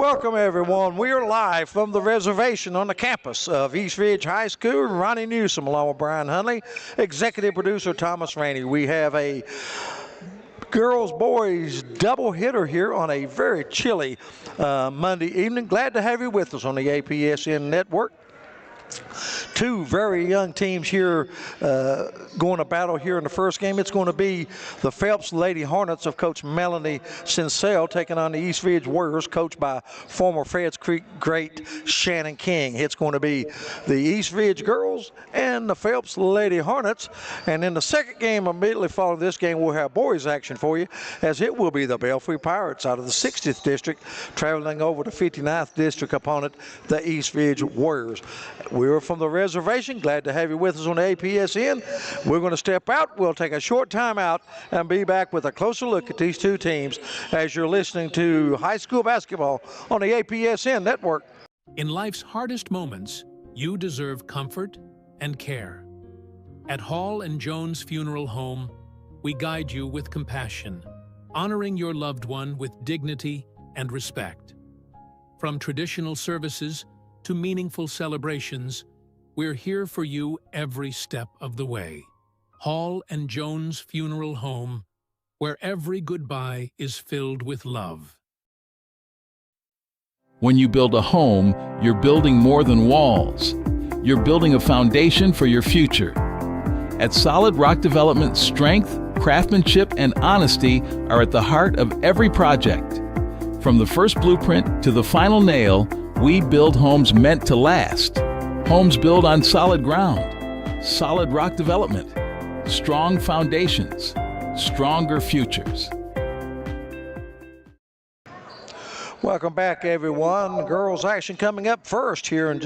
Welcome, everyone. We are live from the reservation on the campus of East Ridge High School. Ronnie Newsom along with Brian Hunley, executive producer Thomas Rainey. We have a girls-boys double hitter here on a very chilly Monday evening. Glad to have you with us on the APSN network. Two very young teams here going to battle here in the first game. It's going to be the Phelps Lady Hornets of Coach Melanie Sincel taking on the East Ridge Warriors, coached by former Feds Creek great Shannon King. It's going to be the East Ridge girls and the Phelps Lady Hornets. And in the second game, immediately following this game, we'll have boys action for you, as it will be the Belfry Pirates out of the 60th District traveling over to 59th District opponent, the East Ridge Warriors. We're from the reservation. Glad to have you with us on the APSN. We're going to step out. We'll take a short time out and be back with a closer look at these two teams as you're listening to high school basketball on the APSN network. In life's hardest moments, you deserve comfort and care. At Hall and Jones Funeral Home, we guide you with compassion, honoring your loved one with dignity and respect. From traditional services to meaningful celebrations, we're here for you every step of the way. Hall and Jones Funeral Home, where every goodbye is filled with love. When you build a home, you're building more than walls. You're building a foundation for your future. At Solid Rock Development, strength, craftsmanship, and honesty are at the heart of every project. From the first blueprint to the final nail, we build homes meant to last. Homes built on solid ground. Solid Rock Development. Strong foundations. Stronger futures. Welcome back, everyone. Girls action coming up first here in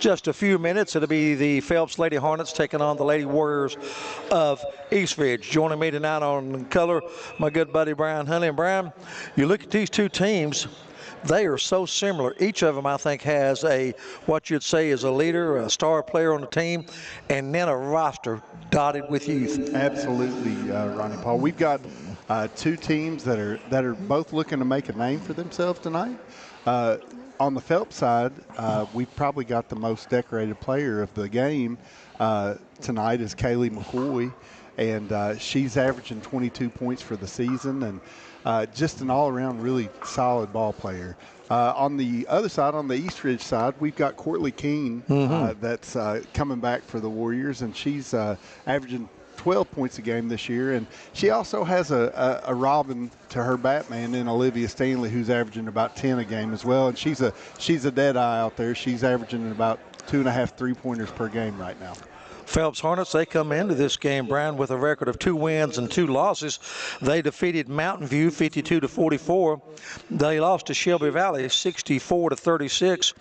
just a few minutes. It'll be the Phelps Lady Hornets taking on the Lady Warriors of East Ridge. Joining me tonight on color, my good buddy Brian Hunley. And Brian, you look at these two teams, they are so similar. Each of them, I think, has what you'd say is a leader, a star player on the team, and then a roster dotted with youth. Absolutely, Ronnie Paul. We've got two teams that are both looking to make a name for themselves tonight. On the Phelps side, we've probably got the most decorated player of the game tonight is Kaylee McCoy, and she's averaging 22 points for the season, and just an all-around really solid ball player. On the other side, on the East Ridge side, we've got Courtly Keene that's coming back for the Warriors, and she's averaging 12 points a game this year. And she also has a Robin to her Batman in Olivia Stanley, who's averaging about 10 a game as well. And she's a dead eye out there. She's averaging about 2.5 3-pointers per game right now. Phelps Hornets, they come into this game, Brian, with a record of 2 wins and 2 losses. They defeated Mountain View 52-44. They lost to Shelby Valley 64-36.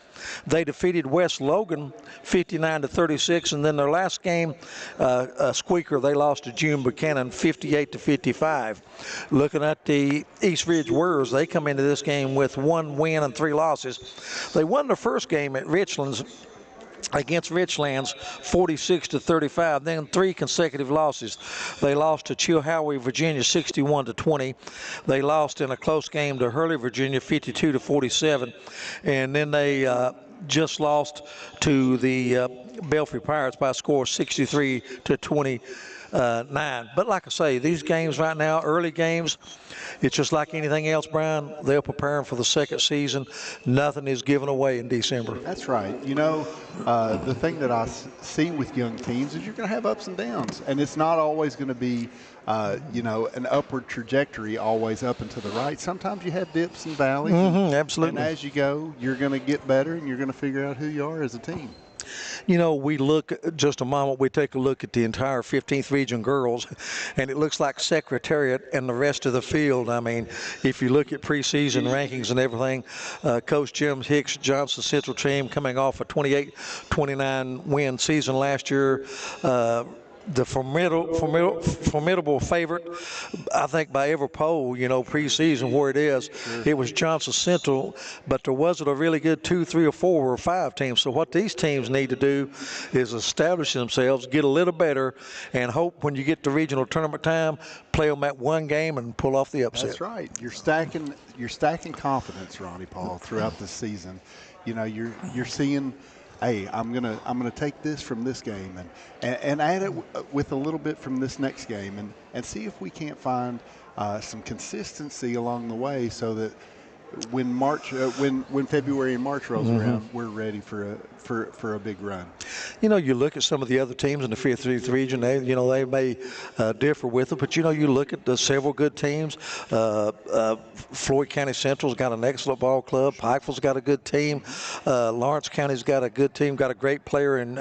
They defeated West Logan 59-36, and then their last game, a squeaker, they lost to June Buchanan 58-55. Looking at the East Ridge Warriors, they come into this game with 1 win and 3 losses. They won their first game at Richlands against Richlands 46-35, then 3 consecutive losses. They lost to Chilhowie, Virginia 61-20. They lost in a close game to Hurley, Virginia 52-47, and then they just lost to the Belfry Pirates by a score of 63-29. But like I say, these games right now, early games, it's just like anything else, Brian. They're preparing for the second season. Nothing is given away in December. That's right. You know, the thing that I see with young teams is you're going to have ups and downs, and it's not always going to be, an upward trajectory always up and to the right. Sometimes you have dips and valleys. Absolutely. And as you go, you're going to get better, and you're going to figure out who you are as a team. You know, we look, just a moment, we take a look at the entire 15th Region girls, and it looks like Secretariat and the rest of the field. I mean, if you look at preseason rankings and everything, Coach Jim Hicks Johnson Central team coming off a 28-29 win season last year. the formidable favorite, I think, by every poll, preseason where it is. It was Johnson Central, but there wasn't a really good 2, 3, or 4 or 5 teams. So what these teams need to do is establish themselves, get a little better, and hope when you get to regional tournament time, play them at one game and pull off the upset. That's right. You're stacking confidence, Ronnie Paul, throughout the season. You're seeing, hey, I'm gonna take this from this game and add it with a little bit from this next game and see if we can't find some consistency along the way, so that when February and March rolls around, we're ready for a big run. You look at some of the other teams in the Fifth region. They may differ with it, but you look at the several good teams. Floyd County Central's got an excellent ball club. Pikeville's got a good team. Lawrence County's got a good team. Got a great player in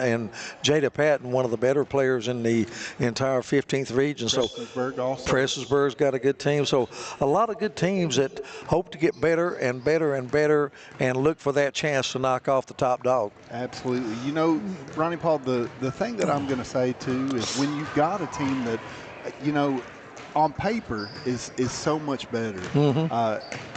Jada Patton, one of the better players in the entire 15th region. Prestonsburg's got a good team. So a lot of good teams that hope to get better and better and better and look for that chance to knock off the top dog. Absolutely. Ronnie Paul, the thing that I'm going to say too is when you've got a team that, on paper is so much better,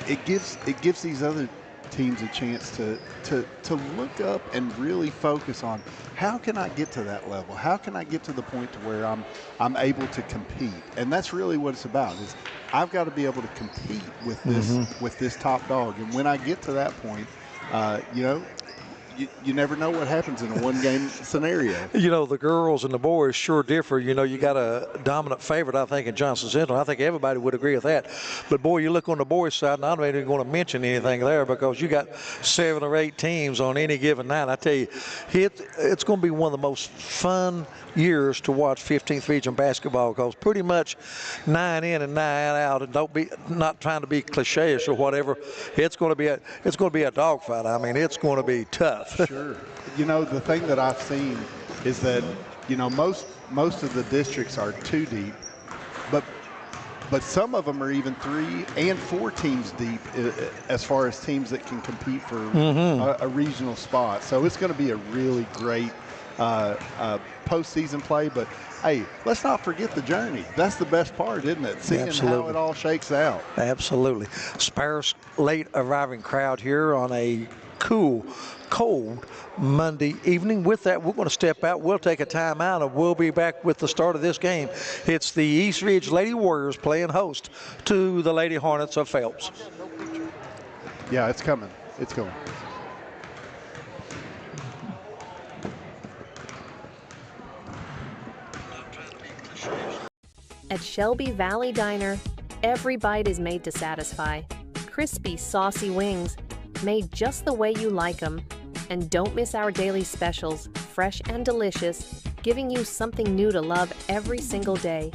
it gives these other teams a chance to look up and really focus on, how can I get to that level? How can I get to the point to where I'm able to compete? And that's really what it's about, is I've got to be able to compete with this top dog. And when I get to that point, you never know what happens in a one-game scenario. The girls and the boys sure differ. You got a dominant favorite, I think, in Johnson Central. I think everybody would agree with that. But, boy, you look on the boys' side, and I'm not even going to mention anything there, because you got 7 or 8 teams on any given night. I tell you, it's going to be one of the most fun years to watch 15th region basketball, because pretty much 9 in and 9 out, and not trying to be cliche-ish or whatever, it's going to be a dogfight. I mean, it's going to be tough. Sure. The thing that I've seen is that most of the districts are 2 deep, but some of them are even 3 and 4 teams deep as far as teams that can compete for a regional spot. So it's going to be a really great postseason play. But hey, let's not forget the journey. That's the best part, isn't it? Seeing how it all shakes out. Absolutely. Sparse late arriving crowd here on a cool, cold Monday evening. With that, we're going to step out. We'll take a timeout, and we'll be back with the start of this game. It's the East Ridge Lady Warriors playing host to the Lady Hornets of Phelps. Yeah, it's coming. It's going. At Shelby Valley Diner, every bite is made to satisfy. Crispy, saucy wings, made just the way you like them. And don't miss our daily specials, fresh and delicious, giving you something new to love every single day.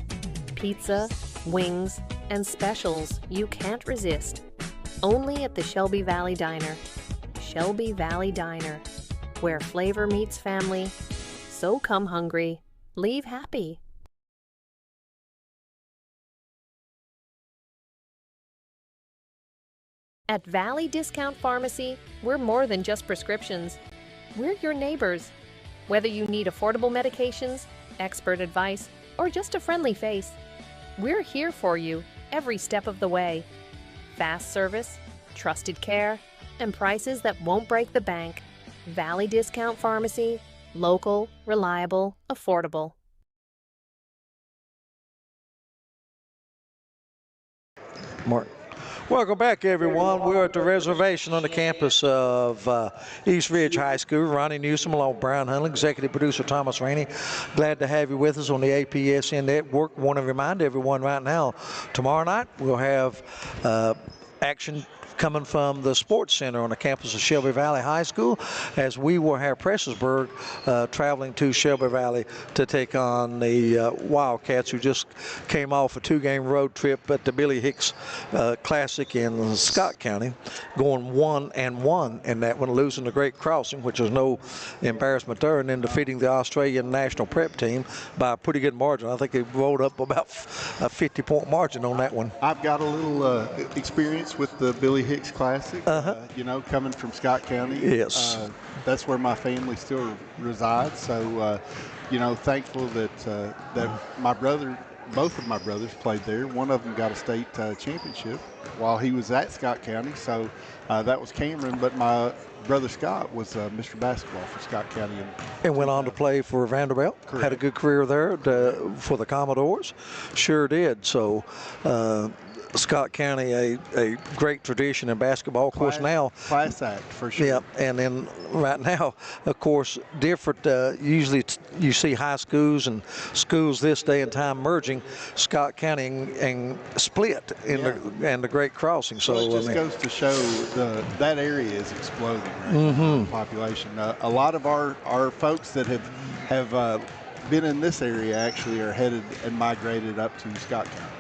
Pizza, wings, and specials you can't resist. Only at the Shelby Valley Diner. Shelby Valley Diner, where flavor meets family. So come hungry, leave happy. At Valley Discount Pharmacy, we're more than just prescriptions. We're your neighbors. Whether you need affordable medications, expert advice, or just a friendly face, we're here for you every step of the way. Fast service, trusted care, and prices that won't break the bank. Valley Discount Pharmacy, local, reliable, affordable. Mark. Welcome back, everyone. We're at the reservation on the campus of East Ridge High School. Ronnie Newsom along with Brian Hunley, executive producer Thomas Rainey. Glad to have you with us on the APSN Network. Want to remind everyone right now, tomorrow night we'll have action coming from the Sports Center on the campus of Shelby Valley High School, as we will have Prestonsburg traveling to Shelby Valley to take on the Wildcats, who just came off a 2-game road trip at the Billy Hicks Classic in Scott County, going 1-1 in that one, losing the Great Crossing, which is no embarrassment there, and then defeating the Australian national prep team by a pretty good margin. I think they rolled up about a 50-point margin on that one. I've got a little experience with the Billy Hicks Classic, coming from Scott County. Yes. That's where my family still resides. So thankful that both of my brothers played there. One of them got a state championship while he was at Scott County. So that was Cameron, but my brother Scott was Mr. Basketball for Scott County. And went on to play for Vanderbilt. Correct. Had a good career there for the Commodores. Sure did. So Scott County, a great tradition in basketball. Of course, now class act for sure. Yeah, and then right now, of course, different. Usually, you see high schools and schools this day and time merging. Scott County and split in the Great Crossing. So it just goes to show that area is exploding right now, population. A lot of our folks that have been in this area actually are headed and migrated up to Scott County.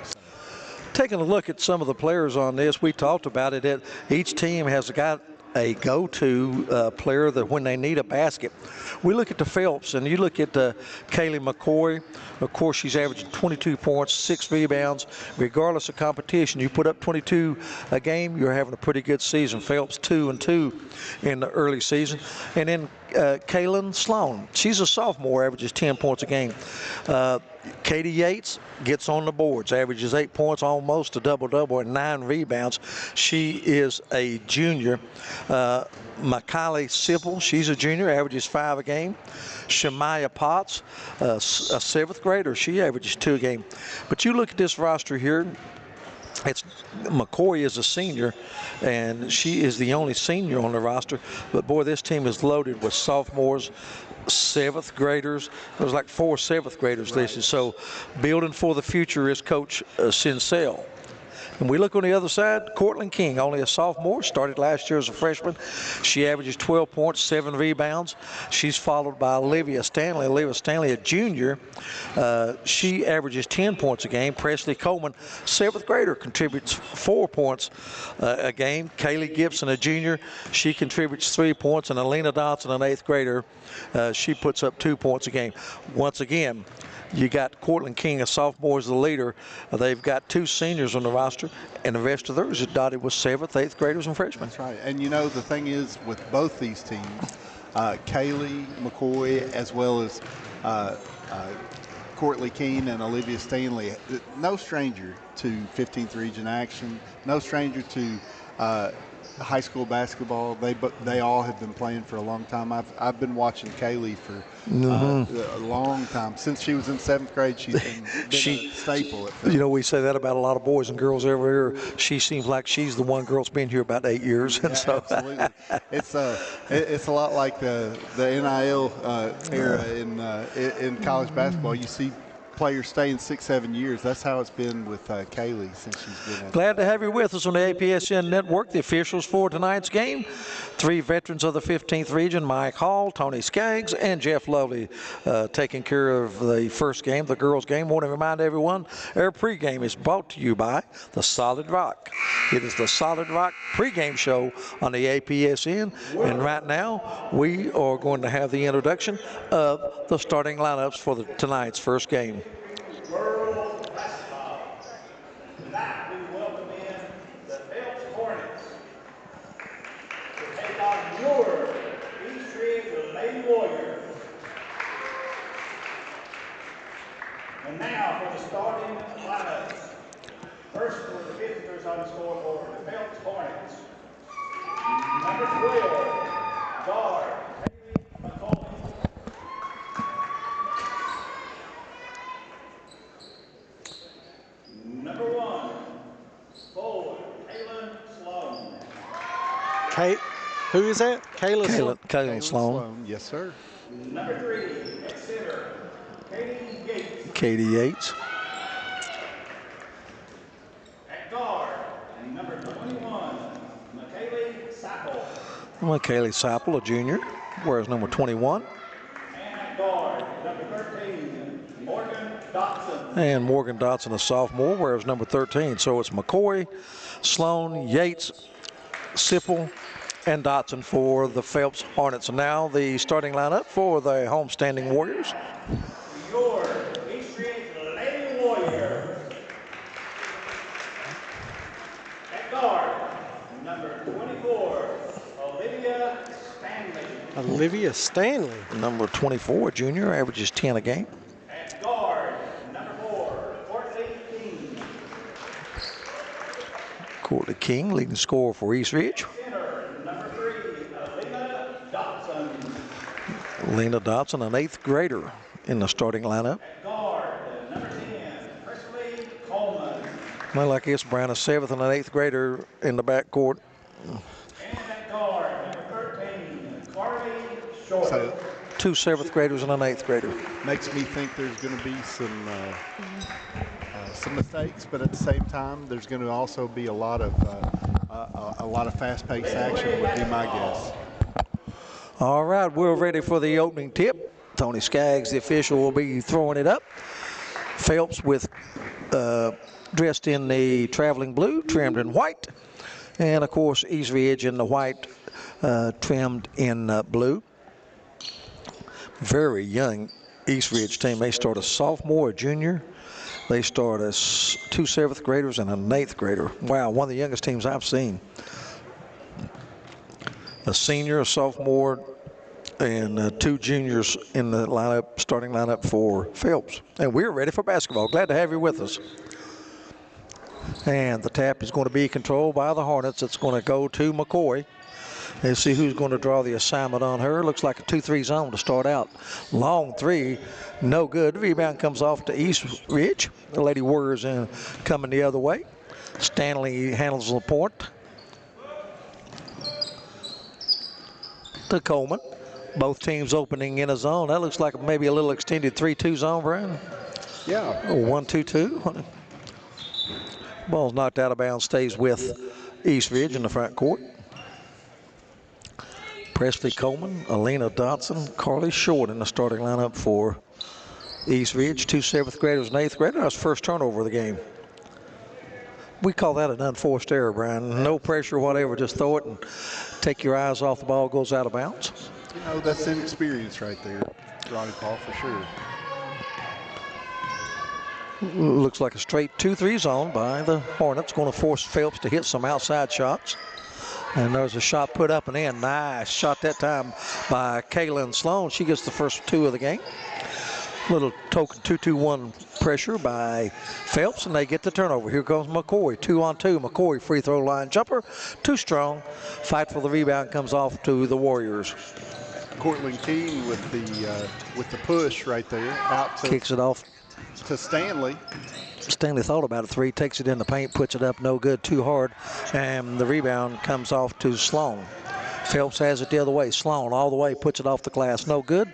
Taking a look at some of the players on this, we talked about it. Each team has got a go-to player that when they need a basket. We look at the Phelps, and you look at Kaylee McCoy. Of course, she's averaging 22 points, 6 rebounds. Regardless of competition, you put up 22 a game, you're having a pretty good season. Phelps 2-2 in the early season. And then Kaylin Sloan, she's a sophomore, averages 10 points a game. Katie Yates gets on the boards, averages 8 points, almost a double-double, and 9 rebounds. She is a junior. Macaulay Sipple, she's a junior, averages 5 a game. Shemaya Potts, a 7th grader, she averages 2 a game. But you look at this roster here, McCoy is a senior, and she is the only senior on the roster. But boy, this team is loaded with sophomores, 7th graders. There's like 4 7th graders listed. So building for the future is Coach Sincel. And we look on the other side, Cortland King, only a sophomore, started last year as a freshman. She averages 12 points, 7 rebounds. She's followed by Olivia Stanley. Olivia Stanley, a junior. She averages 10 points a game. Presley Coleman, 7th grader, contributes 4 points a game. Kaylee Gibson, a junior, she contributes 3 points. And Alina Dodson, an 8th grader, she puts up 2 points a game. Once again, you got Cortland King, a sophomore, as the leader. They've got 2 seniors on the roster, and the rest of theirs is dotted with 7th, 8th graders and freshmen. That's right. And the thing is with both these teams, Kaylee McCoy as well as Cortland King and Olivia Stanley, no stranger to 15th region action, no stranger to high school basketball. They all have been playing for a long time. I've been watching Kaylee for a long time. Since she was in 7th grade, she's been a staple at Phelps. We say that about a lot of boys and girls over here. She seems like she's the one girl that's been here about 8 years. And so absolutely. It's a lot like the NIL era in college basketball. You see players staying 6-7 years. That's how it's been with Kaylee since she's been. Glad to have you with us on the APSN Network. The officials for tonight's game: 3 veterans of the 15th region, Mike Hall, Tony Skaggs, and Jeff Lovely, taking care of the first game, the girls' game. Want to remind everyone, our pregame is brought to you by the Solid Rock. It is the Solid Rock pregame show on the APSN, and right now we are going to have the introduction of the starting lineups for tonight's first game. World basketball. Tonight we welcome in the Phelps Hornets to take on your East Ridge Lady Warriors. And now for the starting lineups. First for the visitors on the scoreboard, the Phelps Hornets. Number 12, guard, Haley McCoy. Number 1, forward, Kaylin Sloan. Who is that? Kaylin Sloan. Yes, sir. Number 3, at center, Katie Yates. Katie Yates. At guard, number 21, McKaylee Sappel. Kaylee Sappel, a junior, wears number 21. And at guard, number 13, Morgan Dotson. And Morgan Dotson, a sophomore, wears number 13. So it's McCoy, Sloan, Yates, Sipple, and Dotson for the Phelps Hornets. And now the starting lineup for the homestanding Warriors. Your East Ridge Lady Warriors. At guard, number 24, Olivia Stanley. Olivia Stanley. Number 24, junior, averages 10 a game. At guard, number 4, Courtney King. Courtney King, leading scorer for East Ridge. Center, number 3, Alina Dotson. Lena Dodson, an 8th grader in the starting lineup. At guard, number 10, Presley Coleman. Well, I guess Brown, a 7th and an 8th grader in the backcourt. And at guard, number 13, Carly Short. So 2 7th graders and an 8th grader. makes me think there's going to be some mistakes, but at the same time, there's going to also be a lot of fast-paced action. Would be my guess. All right, we're ready for the opening tip. Tony Skaggs, the official, will be throwing it up. Phelps with dressed in the traveling blue, trimmed in white. And, of course, East Ridge in the white, trimmed in blue. Very young East Ridge team. They start a sophomore, a junior. They start as 2 7th graders and an 8th grader. Wow, one of the youngest teams I've seen. A senior, a sophomore, and 2 juniors in the lineup, starting lineup for Phelps. And we're ready for basketball. Glad to have you with us. And the tap is going to be controlled by the Hornets. It's going to go to McCoy. Let's see who's going to draw the assignment on her. Looks like a 2-3 zone to start out. Long 3, no good. Rebound comes off to East Ridge. The Lady Warriors in coming the other way. Stanley handles the point. To Coleman. Both teams opening in a zone. That looks like maybe a little extended 3-2 zone, Brian. Yeah. 1-2-2. Ball's knocked out of bounds, stays with East Ridge in the front court. Presley Coleman, Alina Dodson, Carly Short in the starting lineup for East Ridge. 2 7th graders and 8th grader. That's first turnover of the game. We call that an unforced error, Brian. No pressure, whatever. Just throw it and take your eyes off the ball. Goes out of bounds. You know, that's inexperience right there, Ronnie Paul, for sure. Looks like a straight 2-3 zone by the Hornets. Going to force Phelps to hit some outside shots. And there's a shot put up and in. Nice shot that time by Kaylin Sloan. She gets the first 2 of the game. Little token 2-2-1 pressure by Phelps, and they get the turnover. Here comes McCoy, 2-on-2. McCoy free throw line jumper, too strong. Fight for the rebound comes off to the Warriors. Cortland King with the push right there, out to Kicks it off to Stanley. Stanley thought about a 3, takes it in the paint, puts it up, no good, too hard, and the rebound comes off to Sloan. Phelps has it the other way. Sloan all the way, puts it off the glass, no good.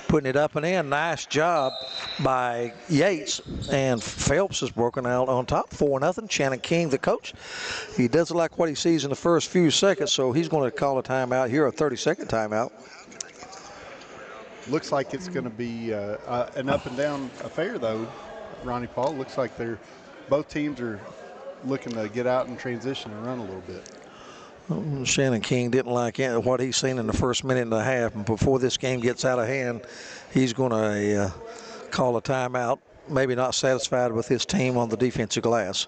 Putting it up and in. Nice job by Yates, and Phelps is broken out on top, 4-0. Shannon King, the coach, he doesn't like what he sees in the first few seconds, so he's going to call a timeout here, a 30-second timeout. Looks like it's going to be an up and down affair, though. Ronnie Paul, looks like both teams are looking to get out and transition and run a little bit. Shannon King didn't like what he's seen in the first minute and a half, and before this game gets out of hand, he's going to call a timeout. Maybe not satisfied with his team on the defensive glass.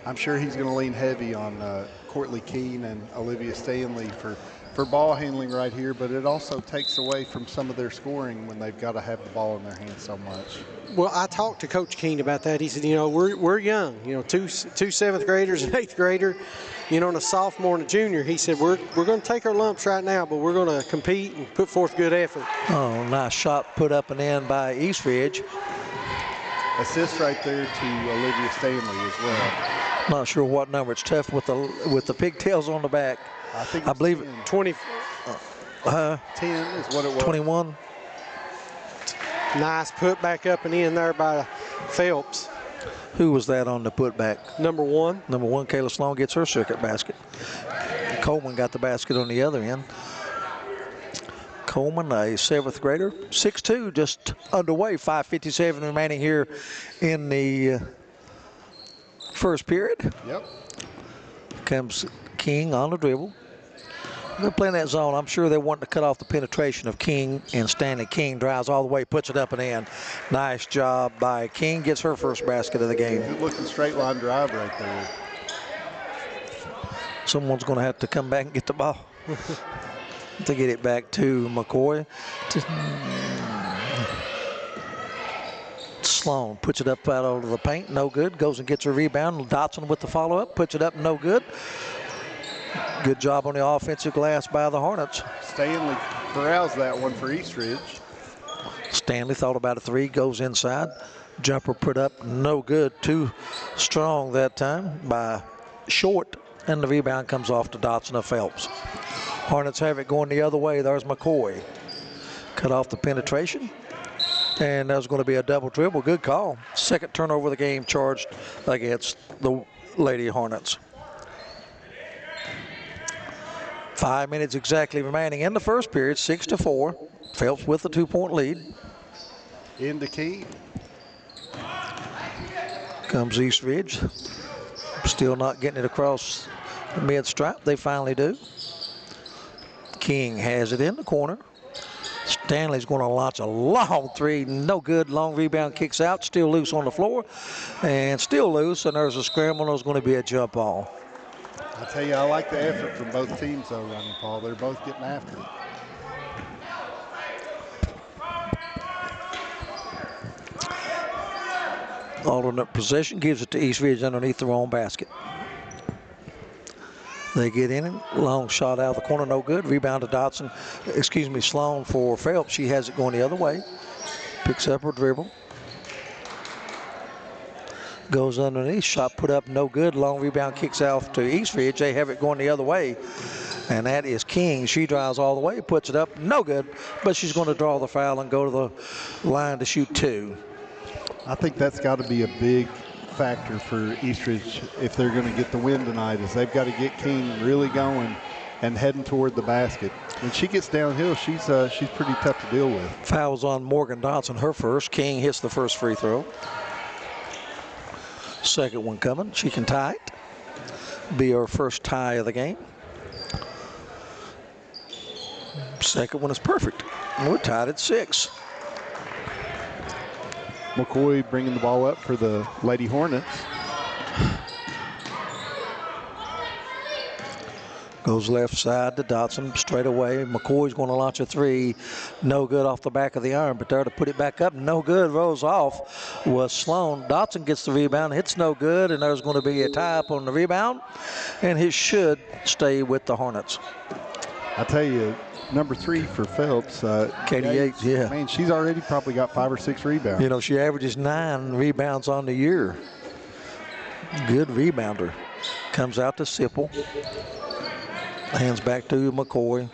I'm sure he's going to lean heavy on Courtney Keene and Olivia Stanley for ball handling right here, but it also takes away from some of their scoring when they've got to have the ball in their hands so much. Well, I talked to Coach Keene about that. He said, you know, we're young, you know, two 7th graders and 8th grader, you know, and a sophomore and a junior. He said, we're going to take our lumps right now, but we're going to compete and put forth good effort. Oh, nice shot put up and in by East Ridge. Assist right there to Olivia Stanley as well. Not sure what number. It's tough with the pigtails on the back. I believe 20. 10 is what it was. 21. Nice put back up and in there by Phelps. Who was that on the putback? Number 1. Number 1, Kayla Sloan gets her second basket. Coleman got the basket on the other end. Coleman, a 7th grader, 6'2", just underway. 5:57 remaining here in the first period. Yep. Comes King on the dribble. They're playing that zone. I'm sure they want to cut off the penetration of King and Stanley. King drives all the way, puts it up and in. Nice job by King. Gets her first basket of the game. Good looking straight line drive right there. Someone's going to have to come back and get the ball to get it back to McCoy. Sloan puts it up out over the paint, no good. Goes and gets a rebound. Dotson with the follow-up, puts it up, no good. Good job on the offensive glass by the Hornets. Stanley corrals that one for Eastridge. Stanley thought about a three, goes inside. Jumper put up, no good. Too strong that time by Short, and the rebound comes off to Dotson of Phelps. Hornets have it going the other way. There's McCoy. Cut off the penetration. And there's going to be a double dribble. Good call. Second turnover of the game charged against the Lady Hornets. 5 minutes exactly remaining in the first period, 6-4. Phelps with a 2-point lead. Into Key. Comes Eastridge. Still not getting it across the mid-stripe. They finally do. King has it in the corner. Stanley's going to launch a long three. No good. Long rebound, kicks out. Still loose on the floor. And still loose. And there's a scramble. There's going to be a jump ball. I tell you, I like the effort from both teams, though, Ronnie Paul. They're both getting after it. Alternate possession, gives it to Eastridge underneath their own basket. They get in it. Long shot out of the corner, no good. Rebound to Dotson. Excuse me, Sloan for Phelps. She has it going the other way. Picks up her dribble. Goes underneath. Shot put up, no good. Long rebound, kicks out to Eastridge. They have it going the other way. And that is King. She drives all the way, puts it up, no good. But she's going to draw the foul and go to the line to shoot two. I think that's got to be a big factor for Eastridge if they're going to get the win tonight, is they've got to get King really going and heading toward the basket. When she gets downhill, she's pretty tough to deal with. Fouls on Morgan Dotson, her first. King hits the first free throw. Second one coming. She can tie it. Be her first tie of the game. Second one is perfect. We're tied at 6. McCoy bringing the ball up for the Lady Hornets. Goes left side to Dotson, straight away. McCoy's going to launch a three. No good off the back of the iron, but there to put it back up, no good. Rolls off was Sloan. Dotson gets the rebound, hits no good, and there's going to be a tie up on the rebound, and he should stay with the Hornets. I tell you, number 3 for Phelps. Katie Yates, yeah. Man, she's already probably got 5 or 6 rebounds. You know, she averages 9 rebounds on the year. Good rebounder. Comes out to Sipple. Hands back to McCoy.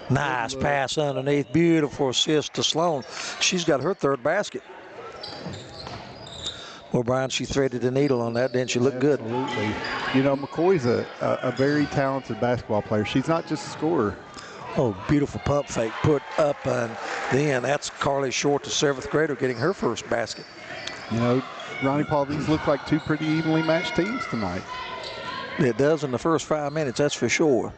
Nice pass underneath. Beautiful assist to Sloan. She's got her 3rd basket. Well, Brian, she threaded the needle on that, didn't she? Look good. Absolutely. You know, McCoy's a very talented basketball player. She's not just a scorer. Oh, beautiful pump fake put up, and then that's Carly Short, the 7th grader, getting her first basket. You know, Ronnie Paul, these look like 2 pretty evenly matched teams tonight. It does in the first 5 minutes, that's for sure.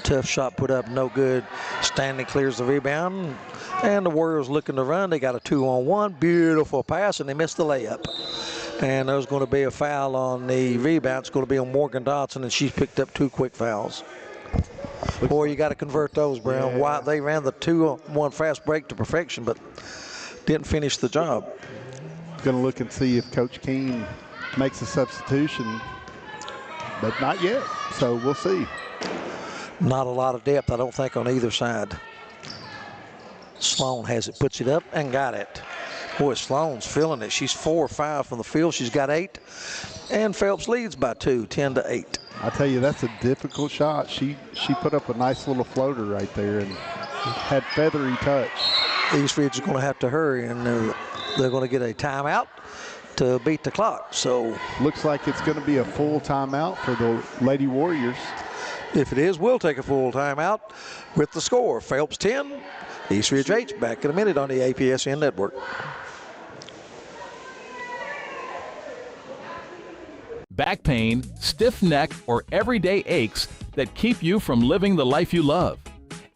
Tough shot put up, no good. Stanley clears the rebound, and the Warriors looking to run. They got a 2-on-1, beautiful pass, and they missed the layup. And there's going to be a foul on the rebound. It's going to be on Morgan Dotson, and she's picked up 2 quick fouls. Boy, you got to convert those, Brown. Yeah. Why they ran the 2-on-1 fast break to perfection, but didn't finish the job. Going to look and see if Coach Keene makes a substitution, but not yet. So we'll see. Not a lot of depth, I don't think, on either side. Sloan has it, puts it up, and got it. Boy, Sloan's feeling it. She's 4 or 5 from the field. She's got 8. And Phelps leads by 2, 10-8. I tell you, that's a difficult shot. She put up a nice little floater right there and had feathery touch. Eastridge is going to have to hurry, and they're going to get a timeout to beat the clock. So looks like it's going to be a full timeout for the Lady Warriors. If it is, we'll take a full timeout with the score. Phelps 10, Eastridge 8. Back in a minute on the APSN Network. Back pain, stiff neck, or everyday aches that keep you from living the life you love.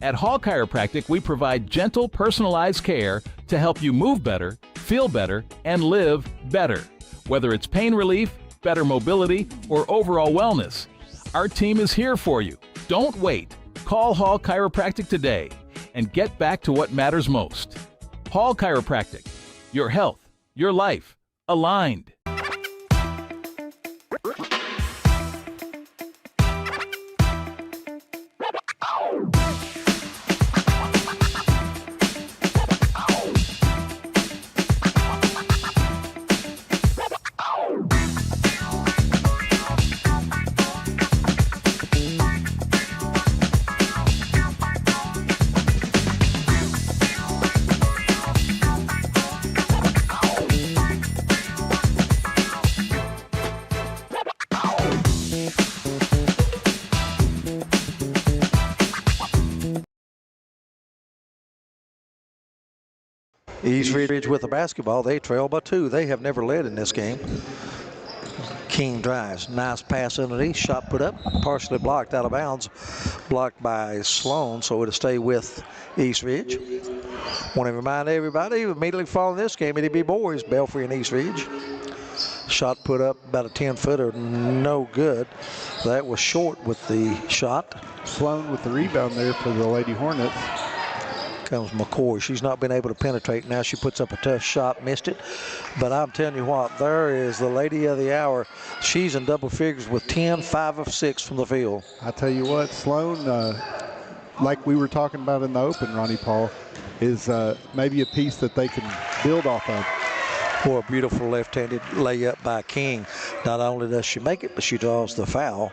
At Hall Chiropractic, we provide gentle, personalized care to help you move better, feel better, and live better. Whether it's pain relief, better mobility, or overall wellness. Our team is here for you. Don't wait. Call Hall Chiropractic today and get back to what matters most. Hall Chiropractic. Your health, your life, aligned. East Ridge with the basketball. They trail by 2. They have never led in this game. King drives. Nice pass underneath. Shot put up. Partially blocked out of bounds. Blocked by Sloan, so it'll stay with East Ridge. Want to remind everybody, immediately following this game, it'll be boys, Belfry and East Ridge. Shot put up about a 10-footer. No good. That was short with the shot. Sloan with the rebound there for the Lady Hornets. Comes McCoy. She's not been able to penetrate. Now she puts up a tough shot, missed it. But I'm telling you what, there is the lady of the hour. She's in double figures with 10, 5 of 6 from the field. I tell you what, Sloan, like we were talking about in the open, Ronnie Paul, is maybe a piece that they can build off of. Boy, a beautiful left-handed layup by King. Not only does she make it, but she draws the foul.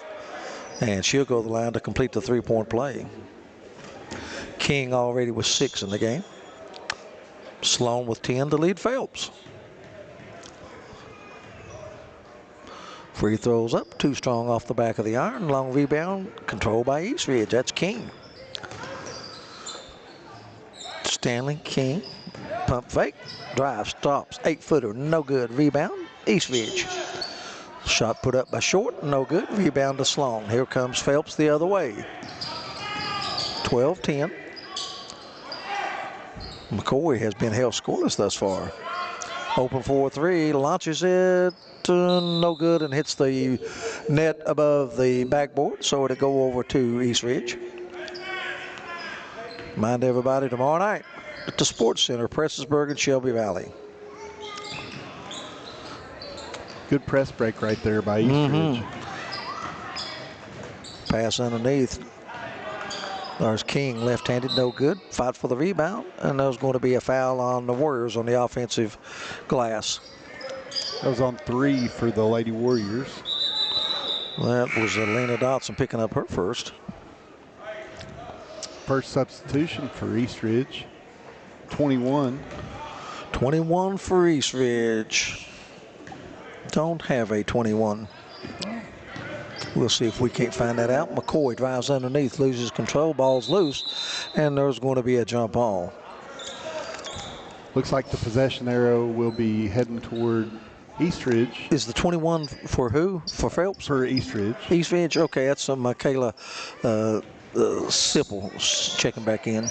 And she'll go to the line to complete the three-point play. King already with 6 in the game. Sloan with 10 to lead Phelps. Free throws up, too strong off the back of the iron. Long rebound, controlled by East Ridge. That's King. Stanley, King, pump fake, drive, stops, 8-footer, no good. Rebound, East Ridge. Shot put up by Short, no good. Rebound to Sloan. Here comes Phelps the other way. 12-10. McCoy has been held scoreless thus far. Open 4-3, launches it, no good, and hits the net above the backboard, so it'll go over to East Ridge. Mind everybody, tomorrow night at the Sports Center, Prestonsburg and Shelby Valley. Good press break right there by East Ridge. Pass underneath. There's King, left-handed, no good. Fight for the rebound, and there's going to be a foul on the Warriors on the offensive glass. That was on 3 for the Lady Warriors. That was Lena Dotson picking up her first. First substitution for East Ridge. 21. 21 for East Ridge. Don't have a 21. We'll see if we can't find that out. McCoy drives underneath, loses control, ball's loose, and there's going to be a jump ball. Looks like the possession arrow will be heading toward East Ridge. Is the 21 for who? For Phelps? For East Ridge. East Ridge, okay, that's Michaela Sipple checking back in.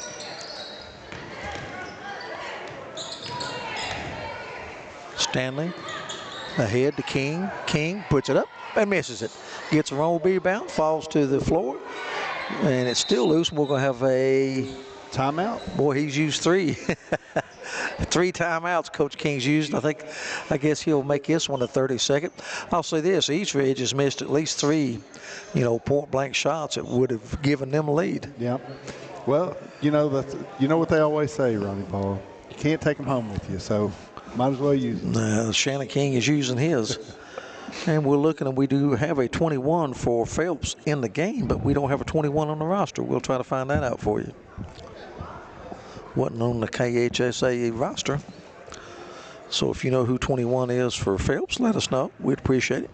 Stanley ahead to King. King puts it up and misses it. Gets a wrong rebound, falls to the floor, and it's still loose. We're going to have a timeout. Boy, he's used 3. 3 timeouts Coach King's used. I guess he'll make this one a 30-second. I'll say this, East Ridge has missed at least 3, point-blank shots that would have given them a lead. Yeah. Well, you know what they always say, Ronnie Paul. You can't take them home with you, so might as well use them. Shannon King is using his. And we're looking, and we do have a 21 for Phelps in the game, but we don't have a 21 on the roster. We'll try to find that out for you. Wasn't on the KHSA roster. So if you know who 21 is for Phelps, let us know. We'd appreciate it.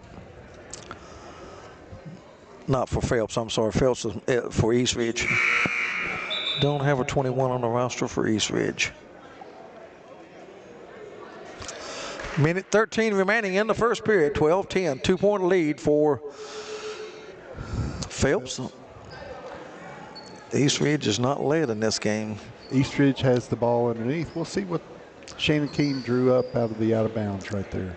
Not for Phelps, I'm sorry. Phelps is for East Ridge. Don't have a 21 on the roster for East Ridge. Minute 13 remaining in the first period. 12-10, 2-point lead for Phelps. East Ridge is not led in this game. East Ridge has the ball underneath. We'll see what Shannon Keene drew up out of bounds right there.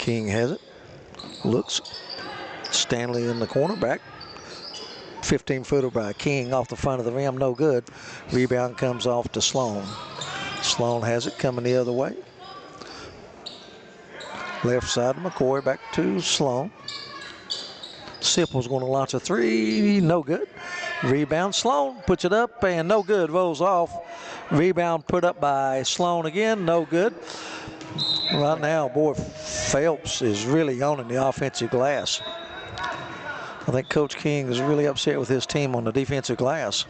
King has it. Looks. Stanley in the corner back. 15-footer by King off the front of the rim, no good. Rebound comes off to Sloan. Sloan has it coming the other way. Left side of McCoy, back to Sloan. Sipple's going to launch a three, no good. Rebound, Sloan puts it up and no good, rolls off. Rebound put up by Sloan again, no good. Right now, boy, Phelps is really owning the offensive glass. I think Coach King is really upset with his team on the defensive glass.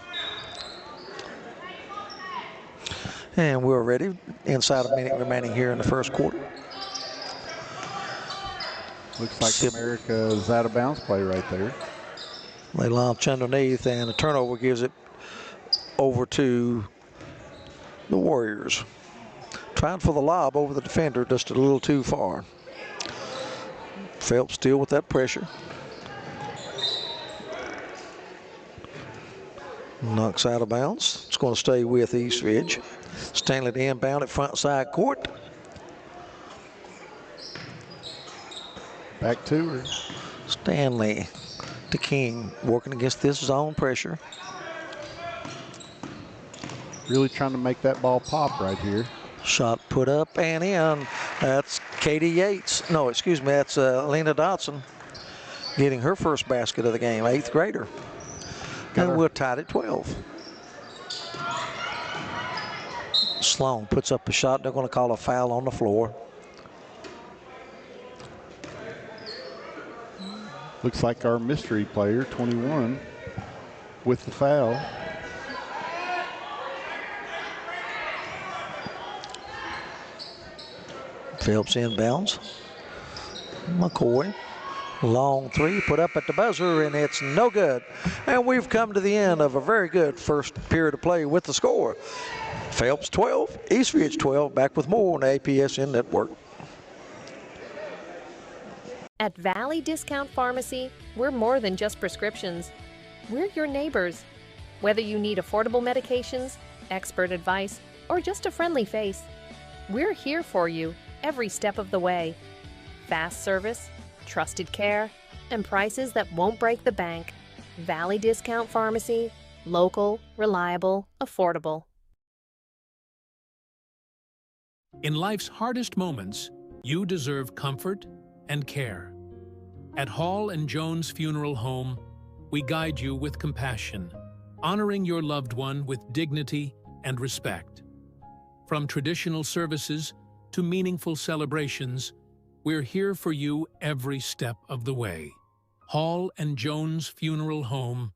And we're ready. Inside a minute remaining here in the first quarter. Looks like America's out of bounds play right there. They launch underneath, and the turnover gives it over to the Warriors. Trying for the lob over the defender, just a little too far. Phelps still with that pressure. Knocks out of bounds. It's going to stay with Eastridge. Stanley to inbound at front side court. Back to her. Stanley to King, working against this zone pressure. Really trying to make that ball pop right here. Shot put up and in. That's Katie Yates. No, excuse me, that's Lena Dotson getting her first basket of the game, 8th grader. And we're tied at 12. Sloan puts up a shot. They're going to call a foul on the floor. Looks like our mystery player, 21, with the foul. Phelps inbounds. McCoy. Long three put up at the buzzer, and it's no good. And we've come to the end of a very good first period of play with the score. Phelps 12, Eastridge 12. Back with more on the APSN Network. At Valley Discount Pharmacy, we're more than just prescriptions. We're your neighbors. Whether you need affordable medications, expert advice, or just a friendly face, we're here for you every step of the way. Fast service, trusted care, and prices that won't break the bank. Valley Discount Pharmacy, local, reliable, affordable. In life's hardest moments, you deserve comfort and care. At Hall and Jones Funeral Home, we guide you with compassion, honoring your loved one with dignity and respect. From traditional services to meaningful celebrations, we're here for you every step of the way. Hall and Jones Funeral Home,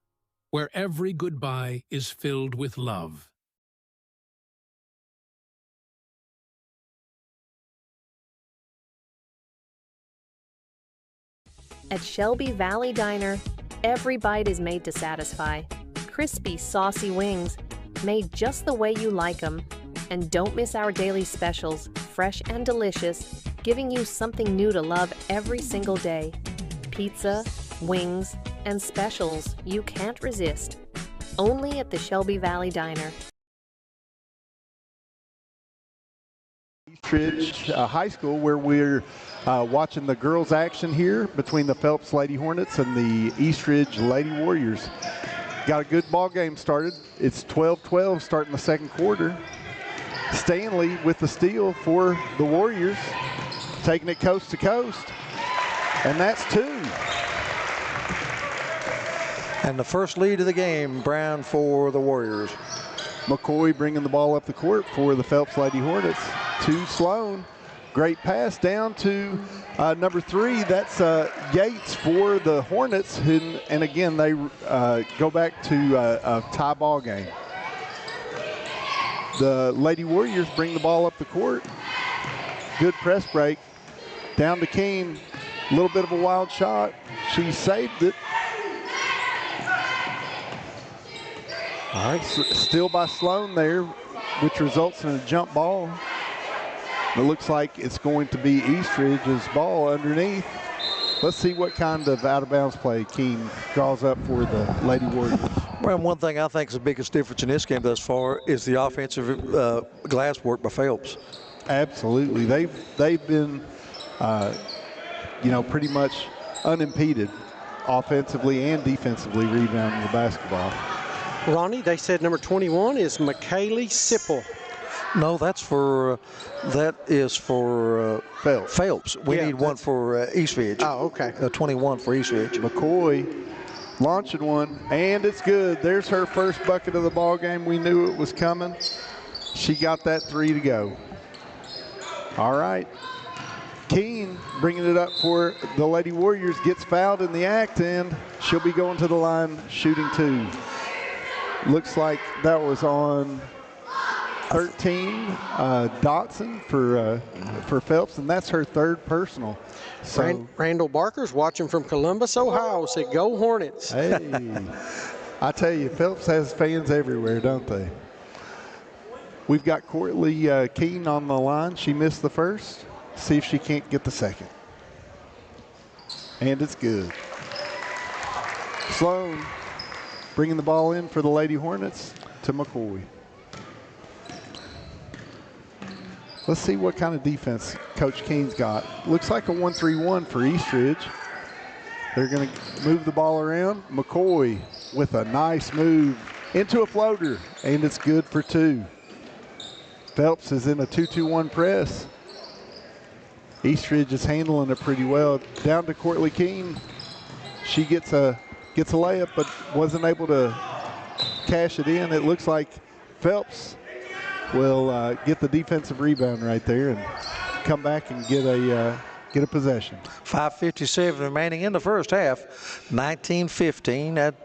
where every goodbye is filled with love. At Shelby Valley Diner, every bite is made to satisfy. Crispy, saucy wings, made just the way you like them. And don't miss our daily specials, fresh and delicious, giving you something new to love every single day. Pizza, wings, and specials you can't resist. Only at the Shelby Valley Diner. Eastridge High School, where we're watching the girls' action here between the Phelps Lady Hornets and the Eastridge Lady Warriors. Got a good ball game started. It's 12-12 starting the second quarter. Stanley with the steal for the Warriors, taking it coast to coast, and that's 2. And the first lead of the game, Brown, for the Warriors. McCoy bringing the ball up the court for the Phelps Lady Hornets to Sloan. Great pass down to number 3. That's Yates for the Hornets. And again, they go back to a tie ball game. The Lady Warriors bring the ball up the court. Good press break. Down to King. A little bit of a wild shot. She saved it. All right, still by Sloan there, which results in a jump ball. It looks like it's going to be Eastridge's ball underneath. Let's see what kind of out-of-bounds play King draws up for the Lady Warriors. Well, one thing I think is the biggest difference in this game thus far is the offensive glass work by Phelps. Absolutely. They've been pretty much unimpeded offensively and defensively rebounding the basketball. Ronnie, they said number 21 is McKaylee Sipple. No, that is for Phelps. We need one for Eastridge. Oh, okay. 21 for Eastridge. McCoy launching one, and it's good. There's her first bucket of the ball game. We knew it was coming. She got that 3 to go. All right. Keene bringing it up for the Lady Warriors, gets fouled in the act, and she'll be going to the line shooting 2. Looks like that was on 13, Dotson for Phelps, and that's her 3rd personal. So Randall Barker's watching from Columbus, Ohio, said, "Go Hornets." Hey, I tell you, Phelps has fans everywhere, don't they? We've got Courtney Keene on the line. She missed the first. See if she can't get the second. And it's good. Sloan bringing the ball in for the Lady Hornets to McCoy. Let's see what kind of defense Coach Keene's got. Looks like a 1-3-1 for Eastridge. They're going to move the ball around. McCoy with a nice move into a floater, and it's good for 2. Phelps is in a 2-2-1 press. Eastridge is handling it pretty well. Down to Courtney Keene. She gets a layup, but wasn't able to cash it in. It looks like Phelps will get the defensive rebound right there and come back and get a possession. 5:57 remaining in the first half. 19-15. That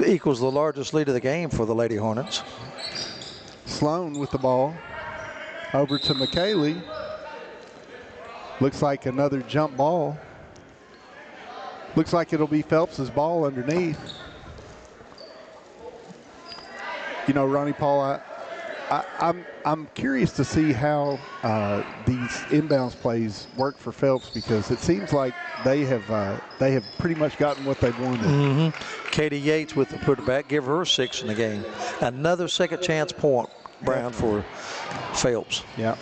equals the largest lead of the game for the Lady Hornets. Sloan with the ball. Over to McKaylee. Looks like another jump ball. Looks like it'll be Phelps's ball underneath. Ronnie Paul, I'm curious to see how these inbounds plays work for Phelps, because it seems like they have pretty much gotten what they've wanted. Katie Yates with the putback, give her 6 in the game. Another second chance point, Brown, for Phelps. Yeah.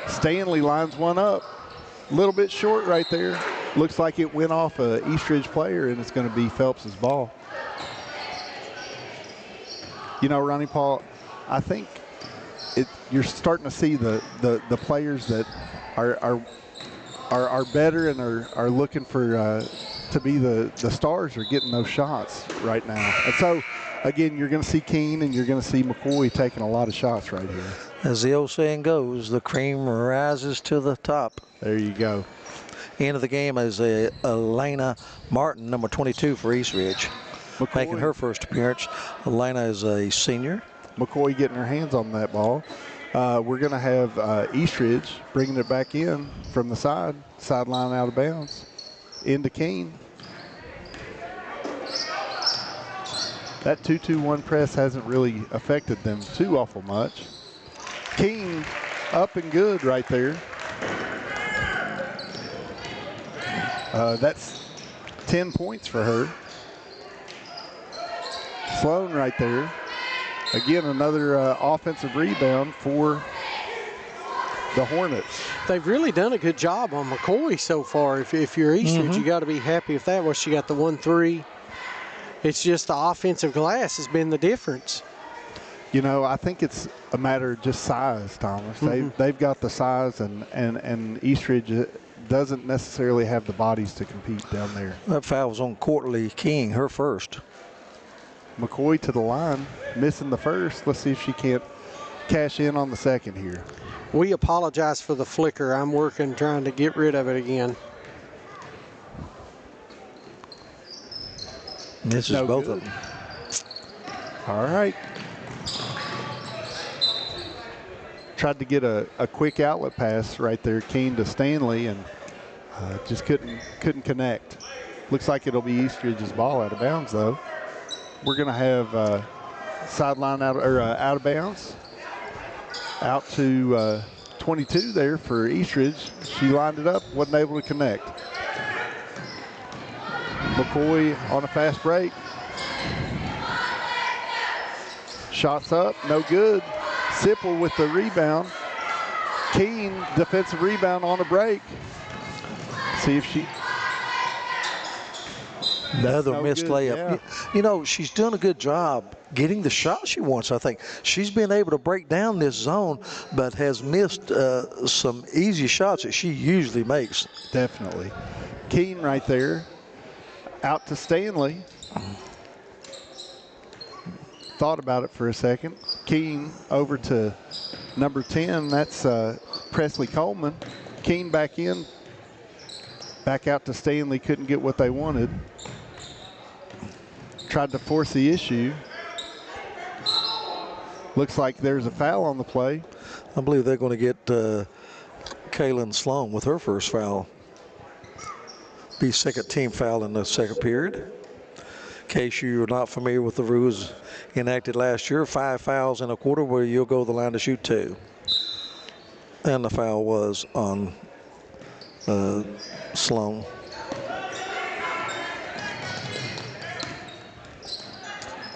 Stanley lines one up. A little bit short right there. Looks like it went off a Eastridge player, and it's going to be Phelps's ball. Ronnie Paul, I think you're starting to see the players that are better and are looking for to be the stars are getting those shots right now. And so, again, you're going to see Keene and you're going to see McCoy taking a lot of shots right here. As the old saying goes, the cream rises to the top. There you go. End of the game is Elena Martin, number 22 for Eastridge, making her first appearance. Elena is a senior. McCoy getting her hands on that ball. We're going to have Eastridge bringing it back in from the sideline out of bounds, into Keene. That 2-2-1 press hasn't really affected them too awful much. Keene up and good right there. That's 10 points for her. Sloan right there. Again, another offensive rebound for the Hornets. They've really done a good job on McCoy so far. If you're Eastridge, you got to be happy with that. Well, she got the 1-3. It's just the offensive glass has been the difference. I think it's a matter of just size, Thomas. They've got the size, and Eastridge doesn't necessarily have the bodies to compete down there. That foul was on Courtney King, her first. McCoy to the line, missing the first. Let's see if she can't cash in on the second here. We apologize for the flicker. I'm working trying to get rid of it again. Misses both of them. All right. Tried to get a quick outlet pass right there, Keene to Stanley, and just couldn't connect. Looks like it'll be Eastridge's ball out of bounds, though. We're going to have sideline out of bounds. Out to 22 there for Eastridge. She lined it up, wasn't able to connect. McCoy on a fast break. Shots up, no good. Sipple with the rebound. Keene defensive rebound on a break. See if she Another no missed good, layup. yeah. You know, she's doing a good job getting the shot she wants, I think. She's been able to break down this zone, but has missed some easy shots that she usually makes. Definitely. Keene right there. Out to Stanley. Thought about it for a second. Keene over to number 10. That's Presley Coleman. Keene back in. Back out to Stanley. Couldn't get what they wanted. Tried to force the issue. Looks like there's a foul on the play. I believe they're going to get Kaylin Sloan with her first foul. Be second team foul in the second period. In case you're not familiar with the rules enacted last year, 5 fouls in a quarter where you'll go the line to shoot 2. And the foul was on Sloan.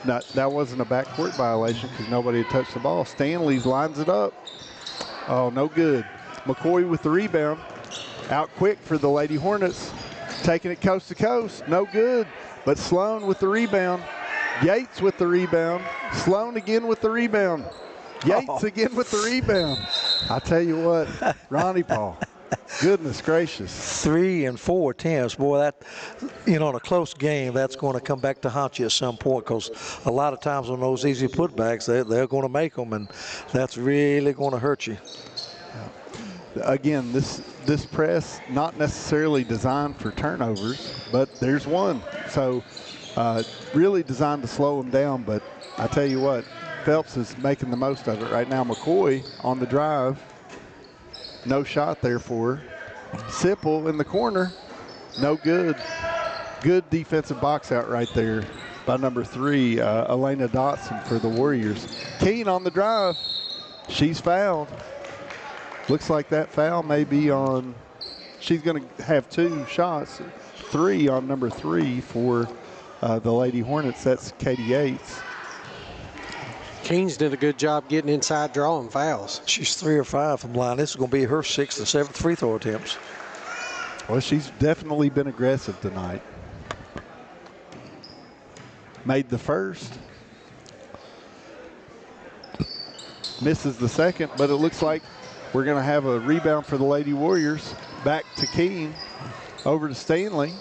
That wasn't a backcourt violation because nobody had touched the ball. Stanley's lines it up. Oh, no good. McCoy with the rebound. Out quick for the Lady Hornets. Taking it coast to coast. No good. But Sloan with the rebound. Yates with the rebound. Sloan again with the rebound. Yates again with the rebound. I tell you what, Ronnie Paul. Goodness gracious. 3 and 4 attempts. Boy, that, in a close game, that's going to come back to haunt you at some point, because a lot of times on those easy putbacks, they're going to make them, and that's really going to hurt you. Again, this press not necessarily designed for turnovers, but there's one. So really designed to slow them down, but I tell you what, Phelps is making the most of it right now. McCoy on the drive. No shot there for her. Sipple in the corner. No good. Good defensive box out right there by number 3, Elena Dotson for the Warriors. Keene on the drive. She's fouled. Looks like that foul may be on, she's going to have 2 shots. 3 on number 3 for the Lady Hornets. That's Katie Yates. Keene's did a good job getting inside drawing fouls. She's 3 or 5 from line. This is going to be her 6th and 7th free throw attempts. Well, she's definitely been aggressive tonight. Made the first. Misses the second, but it looks like we're going to have a rebound for the Lady Warriors. Back to Keene. Over to Stanley.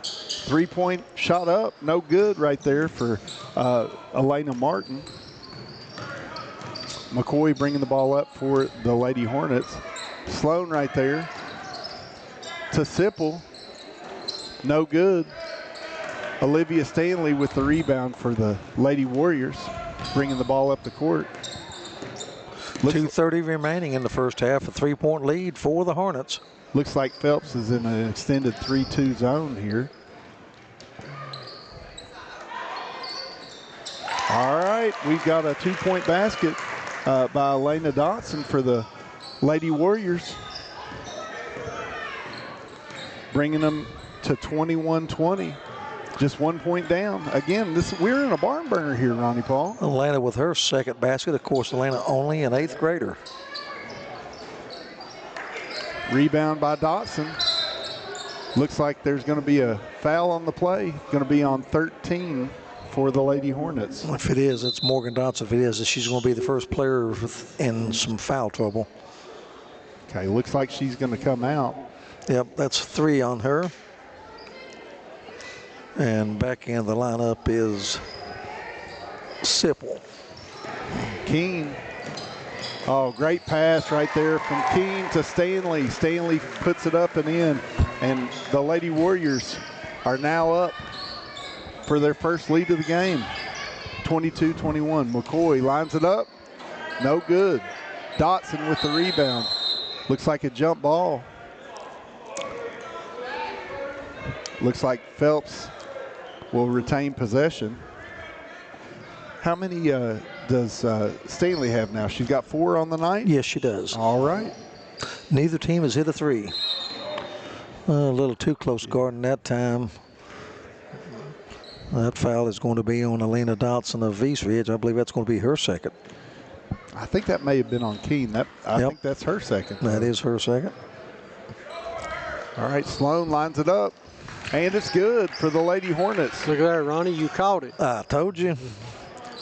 3-point shot up. No good right there for Elena Martin. McCoy bringing the ball up for the Lady Hornets. Sloan right there to Sipple. No good. Olivia Stanley with the rebound for the Lady Warriors, bringing the ball up the court. 2:30 remaining in the first half, a 3-point lead for the Hornets. Looks like Phelps is in an extended 3-2 zone here. All right, we've got a 2-point basket by Elena Dotson for the Lady Warriors, bringing them to 21-20. Just 1 point down. Again, we're in a barn burner here, Ronnie Paul. Elena with her second basket. Of course, Elena only an 8th grader. Rebound by Dotson. Looks like there's going to be a foul on the play. Going to be on 13 for the Lady Hornets. If it is, it's Morgan Dotson. If it is, she's going to be the first player in some foul trouble. Okay, looks like she's going to come out. Yep, that's 3 on her. And back in the lineup is Sipple. Keene. Oh, great pass right there from Keene to Stanley. Stanley puts it up and in. And the Lady Warriors are now up for their first lead of the game. 22-21. McCoy lines it up. No good. Dotson with the rebound. Looks like a jump ball. Looks like Phelps will retain possession. How many does Stanley have now? She's got 4 on the night? Yes, she does. All right. Neither team has hit a 3. A little too close guarding that time. That foul is going to be on Elena Dotson of East Ridge. I believe that's going to be her second. I think that may have been on Keene. I think that's her second. That is her second. All right, Sloan lines it up, and it's good for the Lady Hornets. Look at that, Ronnie. You caught it. I told you.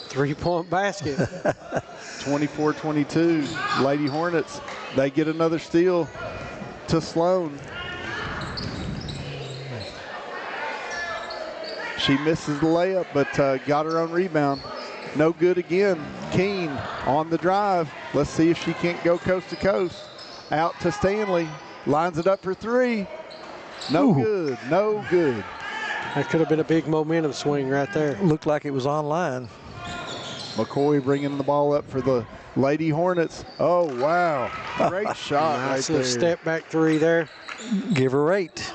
3-point basket. 24-22, Lady Hornets. They get another steal to Sloan. She misses the layup, but got her own rebound. No good again. Keene on the drive. Let's see if she can't go coast to coast. Out to Stanley. Lines it up for three. No good. No good. That could have been a big momentum swing right there. Looked like it was online. McCoy bringing the ball up for the Lady Hornets. Oh, wow. Great shot Nice right there. little step back three there. Give her 8.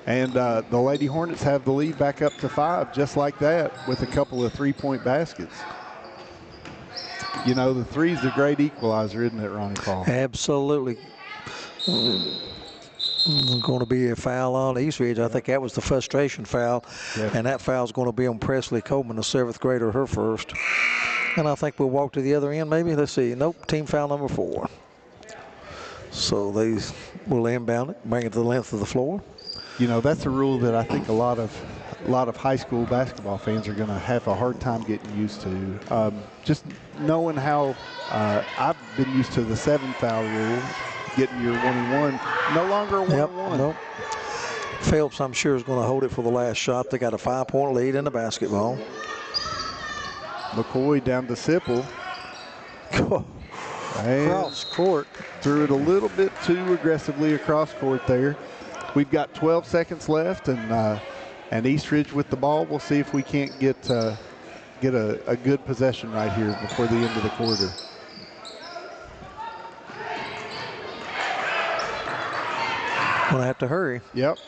And the Lady Hornets have the lead back up to 5, just like that, with a couple of 3-point baskets. You know, the three's a great equalizer, isn't it, Ronnie Paul? Absolutely. There's going to be a foul on Eastridge. I think that was the frustration foul. Yep. And that foul's going to be on Presley Coleman, the 7th grader, her first. And I think we'll walk to the other end maybe. Let's see. Nope, team foul number 4. So they will inbound it, bring it to the length of the floor. You know, that's a rule that I think a lot of high school basketball fans are going to have a hard time getting used to. Just knowing how I've been used to the 7 foul rule, getting your 1-and-1, no longer a 1-and-1. Nope. Phelps, I'm sure, is going to hold it for the last shot. They got a 5-point lead in the basketball. McCoy down to Sipple. Cross court. Threw it a little bit too aggressively across court there. We've got 12 seconds left, and Eastridge with the ball. We'll see if we can't get a good possession right here before the end of the quarter. Gonna have to hurry. Yep.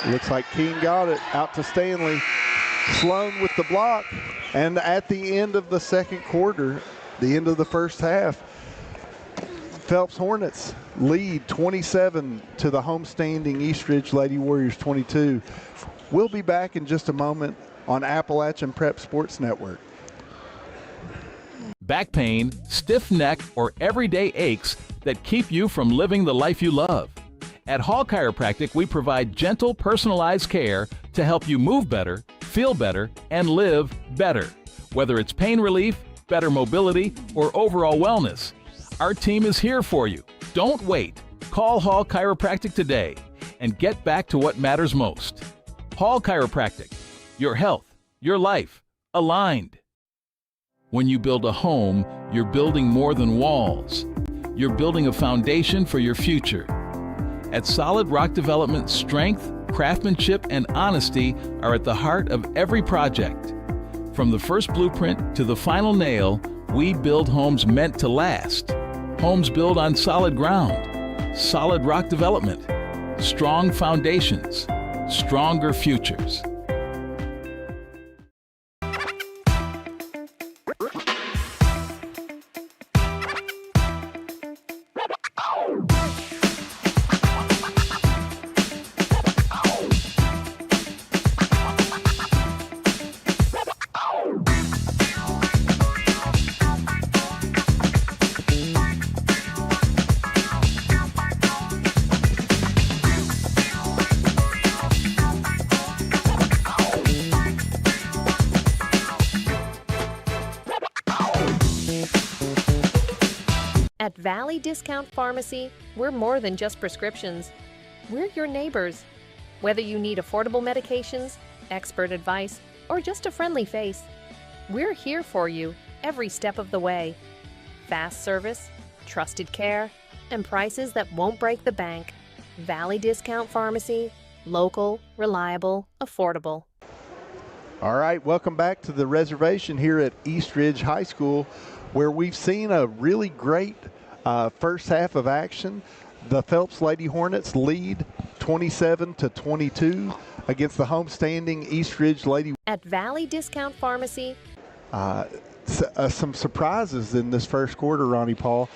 Looks like Keene got it. Out to Stanley. Sloan with the block. And at the end of the second quarter, the end of the first half, Phelps Hornets lead 27 to the homestanding Eastridge Lady Warriors 22. We'll be back in just a moment on Appalachian Prep Sports Network. Back pain, stiff neck, or everyday aches that keep you from living the life you love. At Hall Chiropractic, we provide gentle, personalized care to help you move better, feel better, and live better. Whether it's pain relief, better mobility, or overall wellness, our team is here for you. Don't wait. Call Hall Chiropractic today and get back to what matters most. Hall Chiropractic. Your health, your life, aligned. When you build a home, you're building more than walls. You're building a foundation for your future. At Solid Rock Development, strength, craftsmanship, and honesty are at the heart of every project. From the first blueprint to the final nail, we build homes meant to last. Homes built on solid ground. Solid Rock Development. Strong foundations. Stronger futures. At Valley Discount Pharmacy, we're more than just prescriptions. We're your neighbors. Whether you need affordable medications, expert advice, or just a friendly face, we're here for you every step of the way. Fast service, trusted care, and prices that won't break the bank. Valley Discount Pharmacy, local, reliable, affordable. All right, welcome back to the reservation here at Eastridge High School, where we've seen a really great first half of action. The Phelps Lady Hornets lead 27-22 against the homestanding Eastridge Lady. At Valley Discount Pharmacy, some surprises in this first quarter, Ronnie Paul.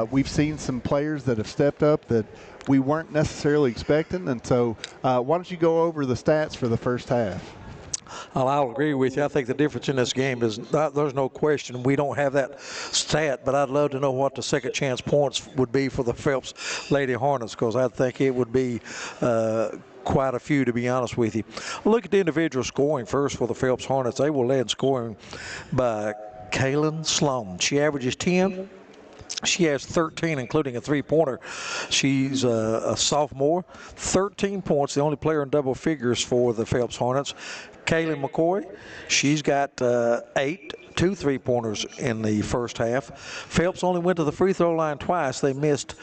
We've seen some players that have stepped up that we weren't necessarily expecting, and so why don't you go over the stats for the first half? I'll agree with you. I think the difference in this game is there's no question. We don't have that stat, but I'd love to know what the second chance points would be for the Phelps Lady Hornets, because I think it would be quite a few, to be honest with you. Look at the individual scoring first for the Phelps Hornets. They were led scoring by Kaylin Sloan. She averages 10. She has 13, including a three-pointer. She's a sophomore. 13 points, the only player in double figures for the Phelps Hornets. Kaylee McCoy, she's got 8, 2 three-pointers in the first half. Phelps only went to the free throw line twice. They missed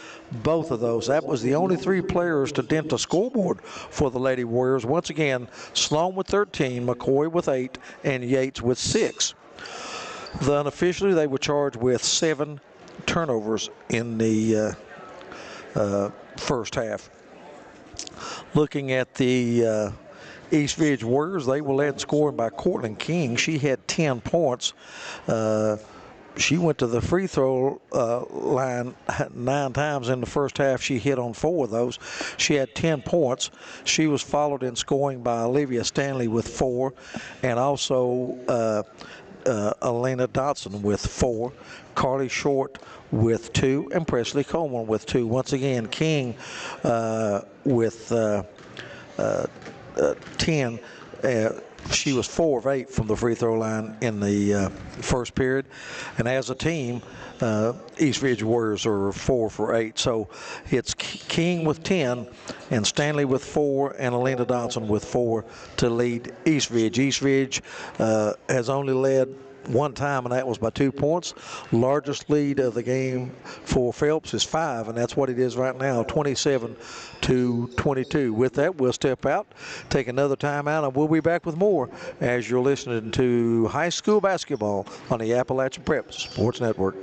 both of those. That was the only 3 players to dent the scoreboard for the Lady Warriors. Once again, Sloan with 13, McCoy with 8, and Yates with 6. Then unofficially, they were charged with 7 turnovers in the first half. Looking at the East Ridge Warriors, they were led scoring by Cortland King. She had 10 points. She went to the free throw line 9 times in the first half. She hit on 4 of those. She had 10 points. She was followed in scoring by Olivia Stanley with 4, and also Elena Dotson with 4, Carly Short with 2, and Presley Coleman with 2. Once again, King with 10. She was 4 of 8 from the free throw line in the first period. And as a team, East Ridge Warriors are 4 for 8. So it's King with 10 and Stanley with 4 and Elena Dodson with 4 to lead East Ridge. East Ridge has only led one time, and that was by 2 points. Largest lead of the game for Phelps is 5, and that's what it is right now, 27-22. With that, we'll step out, take another timeout, and we'll be back with more as you're listening to high school basketball on the Appalachian Prep Sports Network.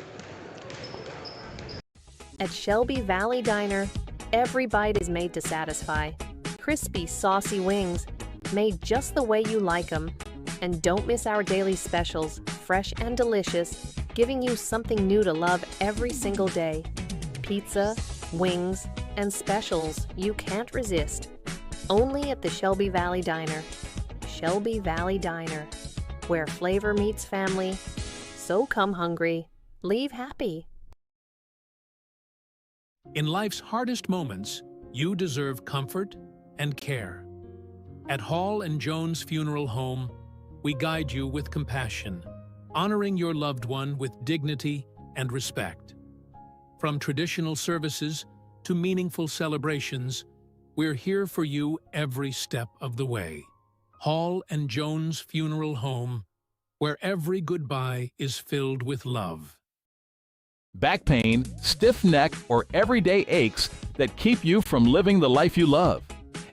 At Shelby Valley Diner, every bite is made to satisfy. Crispy, saucy wings, made just the way you like them. And don't miss our daily specials, fresh and delicious, giving you something new to love every single day. Pizza, wings, and specials you can't resist. Only at the Shelby Valley Diner. Shelby Valley Diner, where flavor meets family. So come hungry, leave happy. In life's hardest moments, you deserve comfort and care. At Hall and Jones Funeral Home, we guide you with compassion, honoring your loved one with dignity and respect. From traditional services to meaningful celebrations, we're here for you every step of the way. Hall and Jones Funeral Home, where every goodbye is filled with love. Back pain, stiff neck, or everyday aches that keep you from living the life you love.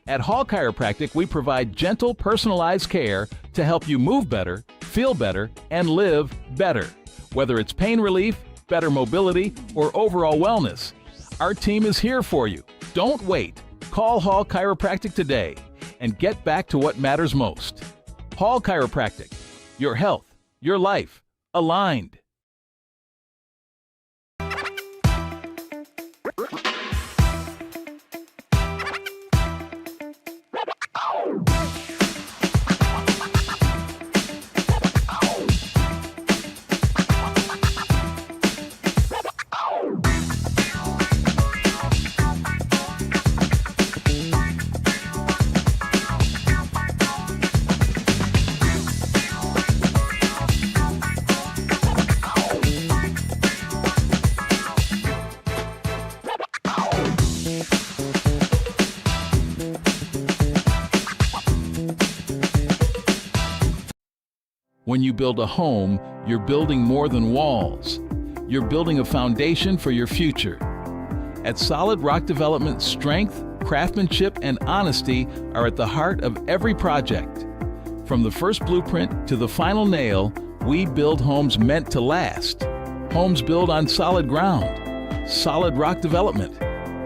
At Hall Chiropractic, we provide gentle, personalized care to help you move better, feel better, and live better. Whether it's pain relief, better mobility, or overall wellness, our team is here for you. Don't wait. Call Hall Chiropractic today and get back to what matters most. Hall Chiropractic, your health, your life, aligned. When you build a home, you're building more than walls. You're building a foundation for your future. At Solid Rock Development, strength, craftsmanship, and honesty are at the heart of every project. From the first blueprint to the final nail, we build homes meant to last. Homes built on solid ground. Solid Rock Development.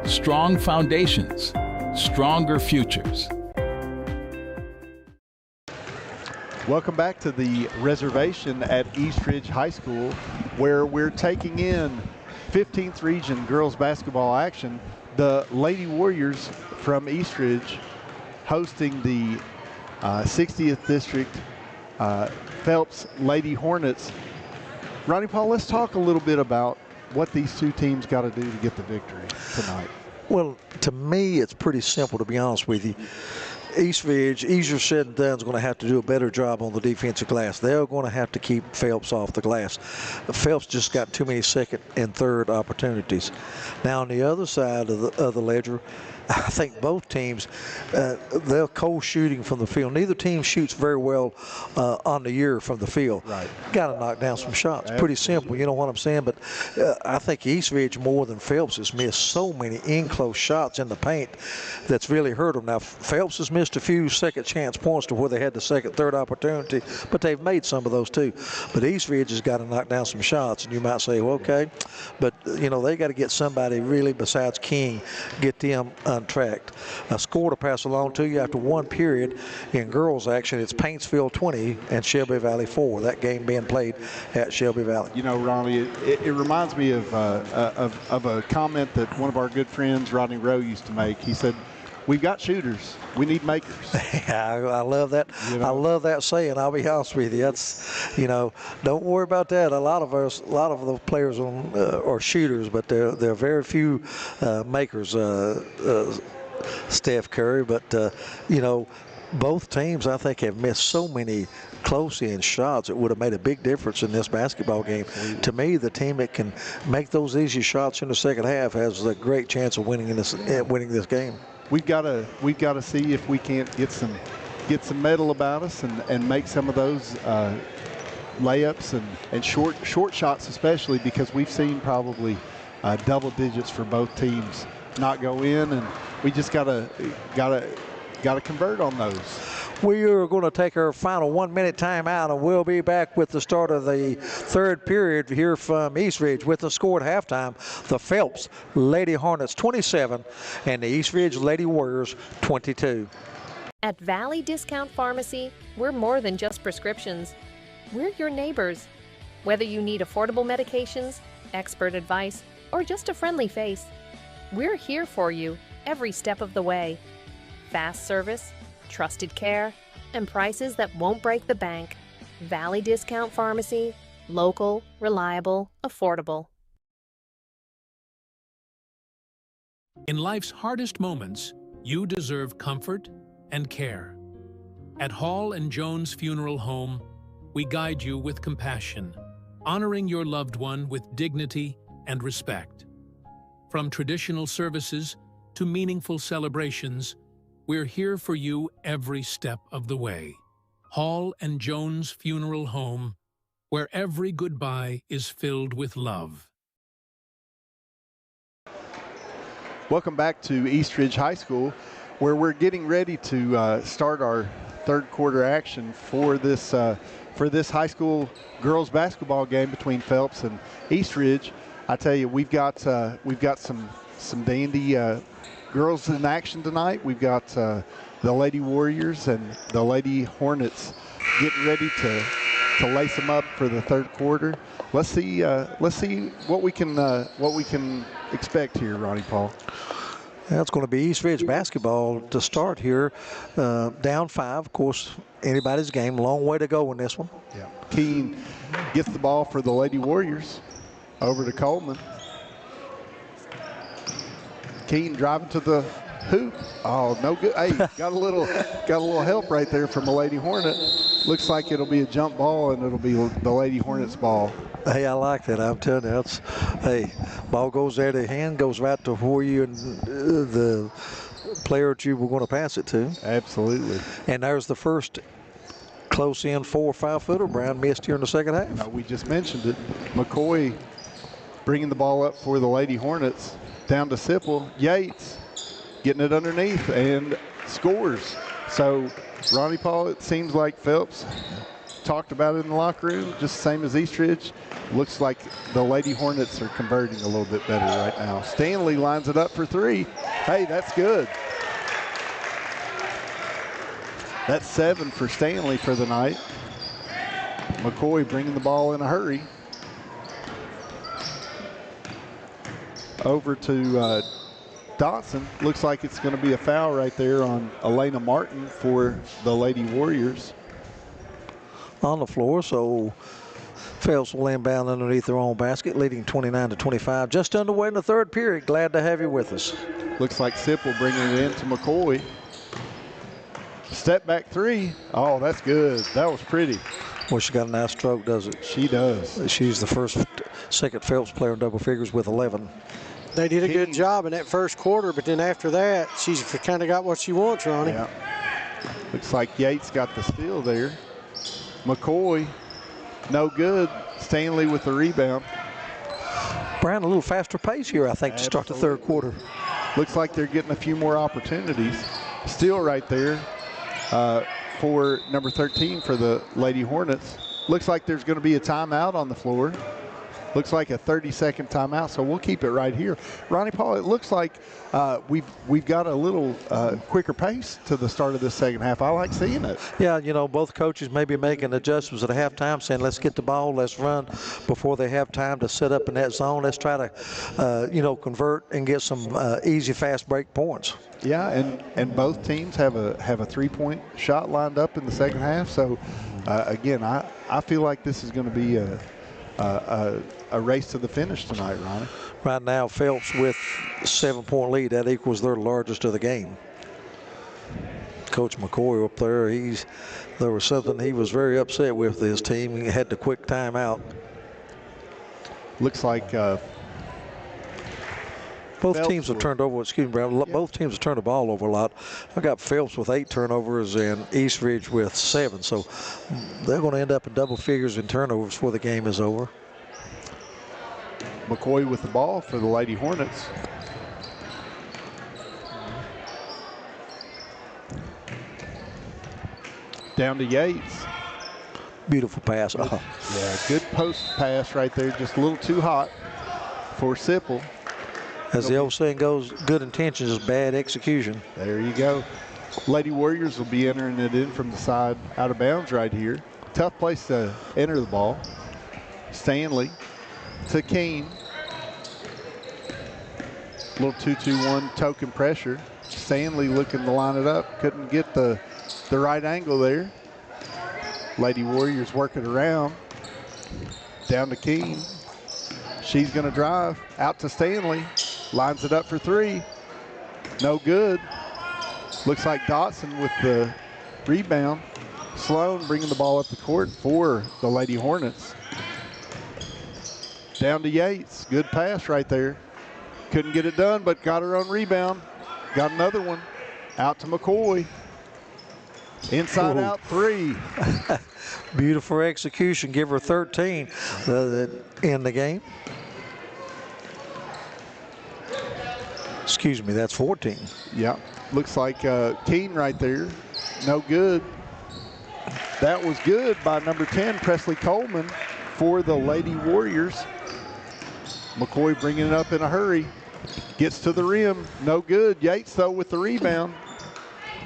Strong foundations. Stronger futures. Welcome back to the reservation at East Ridge High School, where we're taking in 15th Region girls basketball action. The Lady Warriors from East Ridge hosting the 60th District Phelps Lady Hornets. Ronnie Paul, let's talk a little bit about what these two teams got to do to get the victory tonight. Well, to me, it's pretty simple, to be honest with you. East Ridge, easier said than done, is going to have to do a better job on the defensive glass. They're going to have to keep Phelps off the glass. Phelps just got too many second and third opportunities. Now, on the other side of the ledger, I think both teams, they're cold shooting from the field. Neither team shoots very well on the year from the field. Right. Got to knock down some shots. Absolutely. Pretty simple, you know what I'm saying? But I think East Ridge more than Phelps has missed so many in-close shots in the paint that's really hurt them. Now, Phelps has missed a few second chance points to where they had the second, third opportunity, but they've made some of those too. But East Ridge has got to knock down some shots, and you might say, well, okay, but you know, they got to get somebody really besides King, get them untracked. A score to pass along to you after one period in girls action. It's Paintsville 20 and Shelby Valley 4. That game being played at Shelby Valley. You know, Ronnie, it reminds me of a comment that one of our good friends, Rodney Rowe, used to make. He said, "We've got shooters. We need makers." I love that. You know? I love that saying. I'll be honest with you. That's, you know, don't worry about that. A lot of the players are shooters, but there are very few makers. Steph Curry, but you know, both teams I think have missed so many close-in shots. It would have made a big difference in this basketball game. To me, the team that can make those easy shots in the second half has a great chance of winning this game. We've got to see if we can't get some metal about us and make some of those layups and short shots, especially because we've seen probably double digits for both teams not go in, and we just gotta convert on those. We are going to take our final 1 minute timeout, and we'll be back with the start of the third period here from East Ridge with the score at halftime. The Phelps Lady Hornets 27 and the East Ridge Lady Warriors 22. At Valley Discount Pharmacy, we're more than just prescriptions. We're your neighbors. Whether you need affordable medications, expert advice, or just a friendly face, we're here for you every step of the way. Fast service, trusted care, and prices that won't break the bank. Valley Discount Pharmacy, local, reliable, affordable. In life's hardest moments, you deserve comfort and care. At Hall and Jones Funeral Home, we guide you with compassion, honoring your loved one with dignity and respect. From traditional services to meaningful celebrations, we're here for you every step of the way. Hall and Jones Funeral Home, where every goodbye is filled with love. Welcome back to East Ridge High School, where we're getting ready to start our third quarter action for this high school girls basketball game between Phelps and East Ridge. I tell you, we've got some dandy girls in action tonight. We've got the Lady Warriors and the Lady Hornets getting ready to lace them up for the third quarter. Let's see what we can expect here, Ronnie Paul. That's going to be East Ridge basketball to start here. Down 5, of course, anybody's game. Long way to go in this one. Yeah. Keene gets the ball for the Lady Warriors. Over to Coleman. Keene driving to the hoop. Oh, no good. Hey, got a little help right there from a Lady Hornet. Looks like it'll be a jump ball, and it'll be the Lady Hornets ball. Hey, I like that. I'm telling you, hey, ball goes there, the hand goes right to where you and the player that you were going to pass it to. Absolutely. And there's the first close-in 4 or 5 footer Brown missed here in the second half. We just mentioned it. McCoy bringing the ball up for the Lady Hornets. Down to Sipple. Yates getting it underneath and scores. So, Ronnie Paul, it seems like Phelps talked about it in the locker room, just the same as East Ridge. Looks like the Lady Hornets are converting a little bit better right now. Stanley lines it up for 3. Hey, that's good. That's 7 for Stanley for the night. McCoy bringing the ball in a hurry. Over to Dotson. Looks like it's going to be a foul right there on Elena Martin for the Lady Warriors. On the floor, so Phelps will inbound underneath their own basket, leading 29-25. Just underway in the third period. Glad to have you with us. Looks like Sipple bringing it in to McCoy. Step back three. Oh, that's good. That was pretty. Well, she got a nice stroke, does it? She does. She's the second Phelps player in double figures with 11. They did a good job in that first quarter, but then after that, she's kind of got what she wants, Ronnie. Yeah. Looks like Yates got the steal there. McCoy, no good. Stanley with the rebound. Brian, a little faster pace here, I think, to start the third quarter. Looks like they're getting a few more opportunities. Steal right there for number 13 for the Lady Hornets. Looks like there's going to be a timeout on the floor. Looks like a 30-second timeout, so we'll keep it right here. Ronnie Paul, it looks like we've got a little quicker pace to the start of this second half. I like seeing it. Yeah, you know, both coaches may be making adjustments at halftime, saying let's get the ball, let's run before they have time to set up in that zone. Let's try to, convert and get some easy, fast break points. Yeah, and both teams have a three-point shot lined up in the second half. So, again, I feel like this is going to be a race to the finish tonight, Ronnie. Right now, Phelps with a 7-point lead. That equals their largest of the game. Coach McCoy up there, there was something he was very upset with his team. He had to quick timeout. Looks like both Phelps teams have turned over. Excuse me, Brad. Both teams have turned the ball over a lot. I got Phelps with 8 turnovers and Eastridge with 7. So they're going to end up in double figures in turnovers before the game is over. McCoy with the ball for the Lady Hornets. Down to Yates. Beautiful pass. Yeah, good post pass right there. Just a little too hot for Sipple. As the old saying goes, good intentions is bad execution. There you go. Lady Warriors will be entering it in from the side out of bounds right here. Tough place to enter the ball. Stanley to Keene. Little 2-2-1 token pressure. Stanley looking to line it up. Couldn't get the right angle there. Lady Warriors working around. Down to Keene. She's going to drive out to Stanley. Lines it up for 3. No good. Looks like Dotson with the rebound. Sloan bringing the ball up the court for the Lady Hornets. Down to Yates. Good pass right there. Couldn't get it done, but got her own rebound. Got another one. Out to McCoy. Inside out 3. Beautiful execution. Give her 13 in the game. Excuse me, that's 14. Yeah, looks like Keene right there. No good. That was good by number 10, Presley Coleman, for the Lady Warriors. McCoy bringing it up in a hurry. Gets to the rim. No good. Yates, though, with the rebound.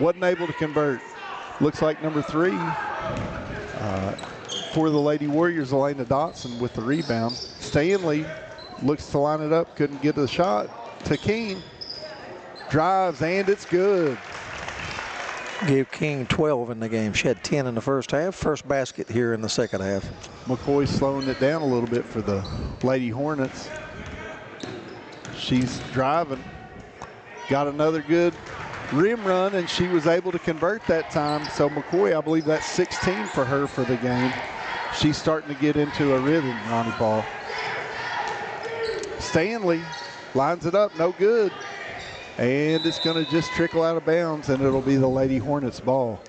Wasn't able to convert. Looks like number 3 for the Lady Warriors, Elena Dotson with the rebound. Stanley looks to line it up. Couldn't get the shot. To Keene. Drives, and it's good. Gave King 12 in the game. She had 10 in the first half. First basket here in the second half. McCoy slowing it down a little bit for the Lady Hornets. She's driving. Got another good rim run, and she was able to convert that time. So McCoy, I believe that's 16 for her for the game. She's starting to get into a rhythm, Ronnie Paul. Stanley lines it up, no good. And it's going to just trickle out of bounds, and it'll be the Lady Hornets ball.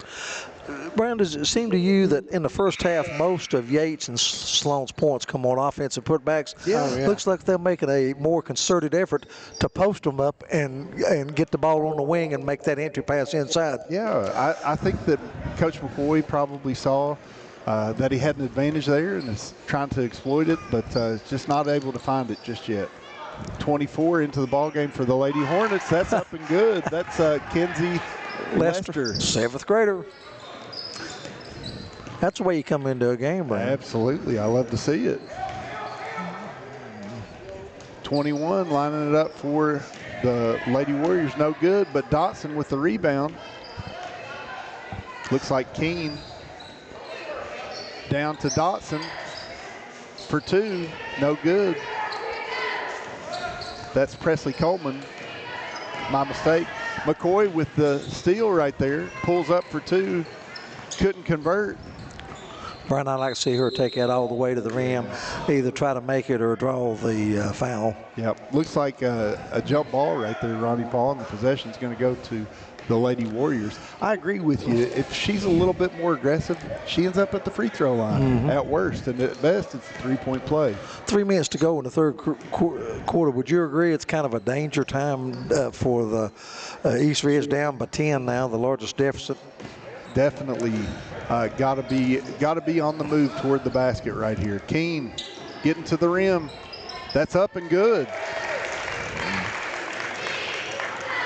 Brown, does it seem to you that in the first half, most of Yates and Sloan's points come on offensive putbacks? Yeah. Looks like they're making a more concerted effort to post them up and get the ball on the wing and make that entry pass inside. Yeah, I think that Coach McCoy probably saw that he had an advantage there and is trying to exploit it, but just not able to find it just yet. 24 into the ball game for the Lady Hornets. That's up and good. That's Kenzie Lester. 7th grader. That's the way you come into a game, Brian. Absolutely. I love to see it. 21 lining it up for the Lady Warriors, no good, but Dotson with the rebound. Looks like Keene down to Dotson for two, no good. That's Presley Coleman, my mistake. McCoy with the steal right there, pulls up for two, couldn't convert. Brian, I'd like to see her take that all the way to the rim, either try to make it or draw the foul. Yep, looks like a jump ball right there, Ronnie Paul, and the possession's going to go to the Lady Warriors. I agree with you. If she's a little bit more aggressive, she ends up at the free throw line at worst, and at best, it's a three-point play. 3 minutes to go in the third quarter. Would you agree it's kind of a danger time for the East Ridge down by 10 now, the largest deficit? Definitely got to be on the move toward the basket right here. Keene getting to the rim. That's up and good.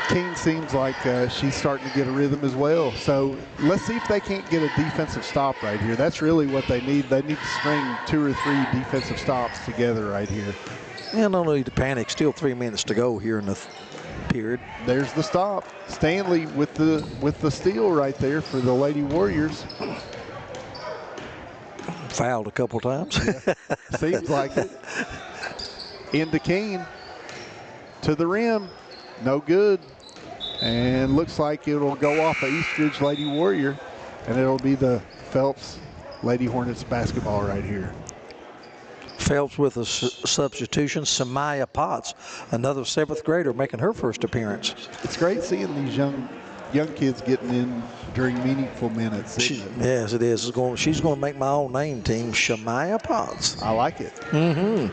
Keene seems like she's starting to get a rhythm as well. So let's see if they can't get a defensive stop right here. That's really what they need. They need to string 2 or 3 defensive stops together right here. Yeah, no need to panic. Still 3 minutes to go here in the period. There's the stop. Stanley with the steal right there for the Lady Warriors. Fouled a couple times. Yeah, seems like it. Into Keene. To the rim. No good. And looks like it'll go off of Eastridge Lady Warrior, and it'll be the Phelps Lady Hornets basketball right here. Phelps with a substitution, Samaya Potts, another 7th grader making her first appearance. It's great seeing these young kids getting in during meaningful minutes. Yes, it is. She's going to make my own name team, Samaya Potts. I like it.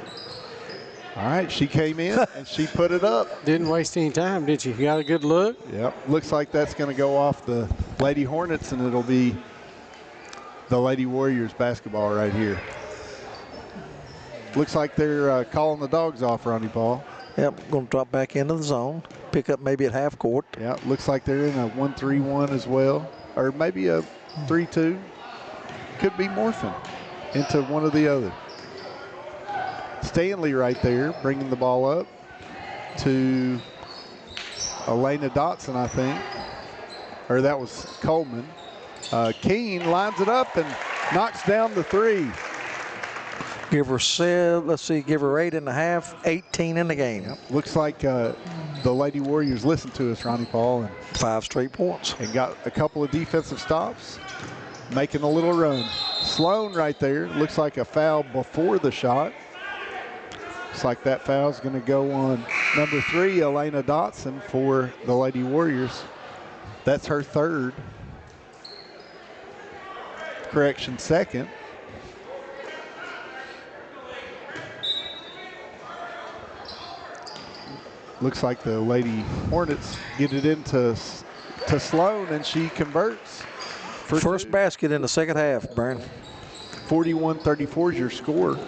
All right, she came in and she put it up. Didn't waste any time, did you? You got a good look? Yep, looks like that's going to go off the Lady Hornets, and it'll be the Lady Warriors basketball right here. Looks like they're calling the dogs off, Ronnie Paul. Yep, going to drop back into the zone, pick up maybe at half court. Yeah, looks like they're in a 1-3-1 as well, or maybe a 3-2. Could be morphing into one or the other. Stanley right there bringing the ball up to Elena Dotson, I think. Or that was Coleman. Keene lines it up and knocks down the three. Give her 8.5, 18 in the game. Yep. Looks like the Lady Warriors listened to us, Ronnie Paul. And 5 straight points. And got a couple of defensive stops, making a little run. Sloan right there. Looks like a foul before the shot. Looks like that foul is going to go on number 3, Elena Dotson, for the Lady Warriors. That's her 3rd. Correction, 2nd. Looks like the Lady Hornets get it into Sloan, and she converts. First basket in the second half, Brian. 41-34 is your score.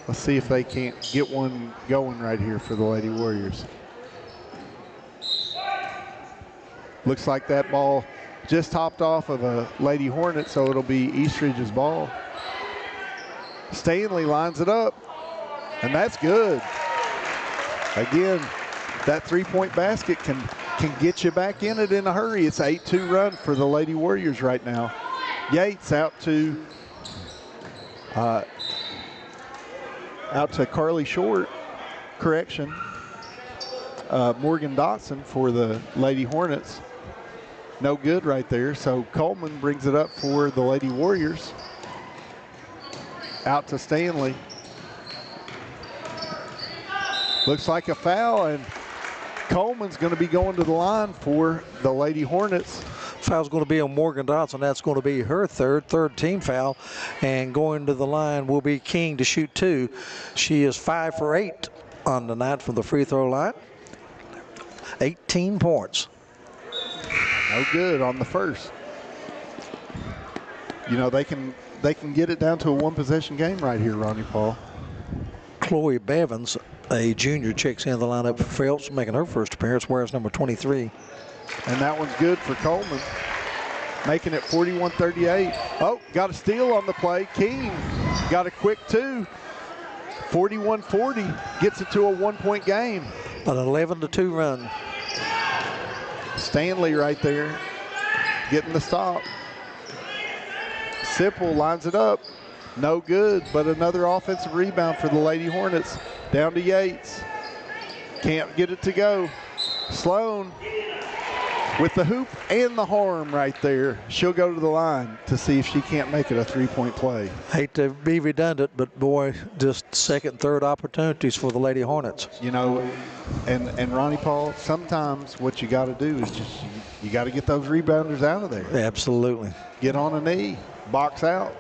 Let's see if they can't get one going right here for the Lady Warriors. Looks like that ball just hopped off of a Lady Hornet, so it'll be Eastridge's ball. Stanley lines it up, and that's good. Again, that 3-point basket can get you back in it in a hurry. It's an 8-2 run for the Lady Warriors right now. Yates out to Carly Short. Correction. Morgan Dotson for the Lady Hornets. No good right there. So Coleman brings it up for the Lady Warriors. Out to Stanley. Looks like a foul, and Coleman's going to be going to the line for the Lady Hornets. Foul's going to be on Morgan Dotson. That's going to be her third team foul. And going to the line will be King to shoot 2. She is 5 for 8 on the night from the free throw line. 18 points. No good on the first. You know, they can get it down to a 1-possession game right here, Ronnie Paul. Chloe Bevins, a junior, checks in the lineup for Phelps, making her first appearance, wears number 23. And that one's good for Coleman, making it 41-38. Oh, got a steal on the play. King got a quick 2. 41-40, gets it to a 1-point game. An 11-2 run. Stanley right there getting the stop. Sipple lines it up. No good, but another offensive rebound for the Lady Hornets. Down to Yates. Can't get it to go. Sloan with the hoop and the harm right there. She'll go to the line to see if she can't make it a three-point play. Hate to be redundant, but boy, just second, third opportunities for the Lady Hornets. You know, and Ronnie Paul, sometimes what you got to do is just you got to get those rebounders out of there. Absolutely. Get on a knee, box out.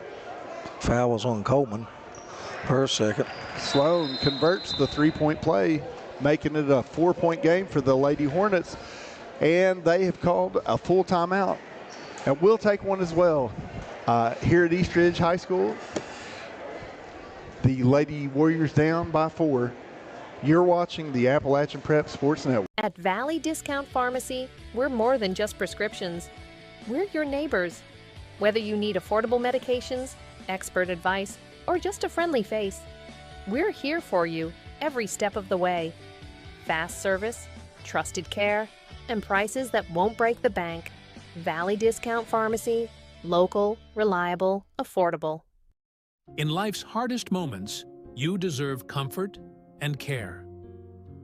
Foul was on Coleman per second. Sloan converts the three-point play, making it a 4-point game for the Lady Hornets. And they have called a full timeout. And we'll take one as well. Here at East Ridge High School, the Lady Warriors down by 4. You're watching the Appalachian Prep Sports Network. At Valley Discount Pharmacy, we're more than just prescriptions. We're your neighbors. Whether you need affordable medications, expert advice, or just a friendly face, we're here for you every step of the way. Fast service, trusted care, and prices that won't break the bank. Valley Discount Pharmacy, local, reliable, affordable. In life's hardest moments, you deserve comfort and care.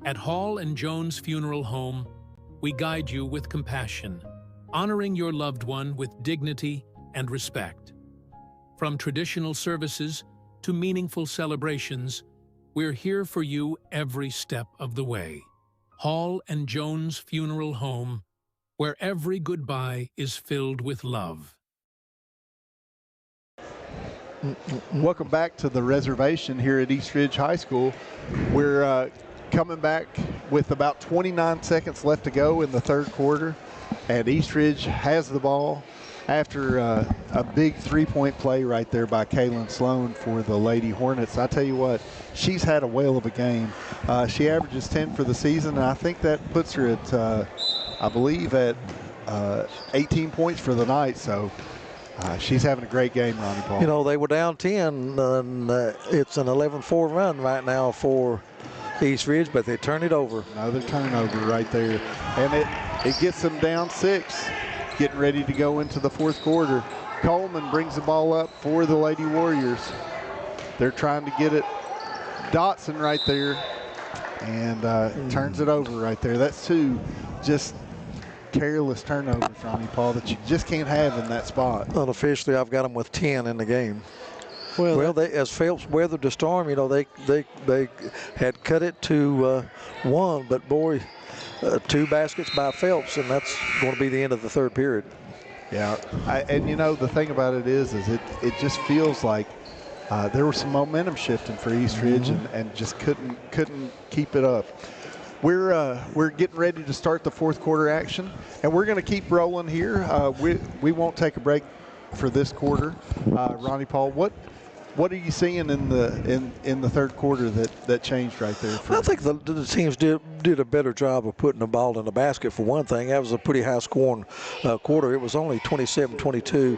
At Hall and Jones Funeral Home, we guide you with compassion, honoring your loved one with dignity and respect. From traditional services to meaningful celebrations, we're here for you every step of the way. Hall and Jones Funeral Home, where every goodbye is filled with love. Welcome back to the reservation here at East Ridge High School. We're coming back with about 29 seconds left to go in the third quarter, and East Ridge has the ball after a big three-point play right there by Kaylin Sloan for the Lady Hornets. I tell you what, she's had a whale of a game. She averages 10 for the season, and I think that puts her at, I believe, at 18 points for the night. So she's having a great game, Ronnie Paul. You know, they were down 10, and it's an 11-4 run right now for East Ridge, but they turn it over. Another turnover right there, and it gets them down 6. Getting ready to go into the fourth quarter. Coleman brings the ball up for the Lady Warriors. They're trying to get it. Dotson right there, and turns it over right there. That's 2 just careless turnovers, Ronnie Paul, that you just can't have in that spot. Unofficially, I've got them with 10 in the game. Well, they, as Phelps weathered the storm, you know, they had cut it to 1, but boy, 2 baskets by Phelps, and that's going to be the end of the third period. Yeah, and you know, the thing about it is it just feels like there was some momentum shifting for East Ridge, and just couldn't keep it up. We're getting ready to start the fourth quarter action, and we're going to keep rolling here. We won't take a break for this quarter. Ronnie Paul, what are you seeing in the third quarter that changed right there? I think the teams did a better job of putting the ball in the basket, for one thing. That was a pretty high-scoring quarter. It was only 27-22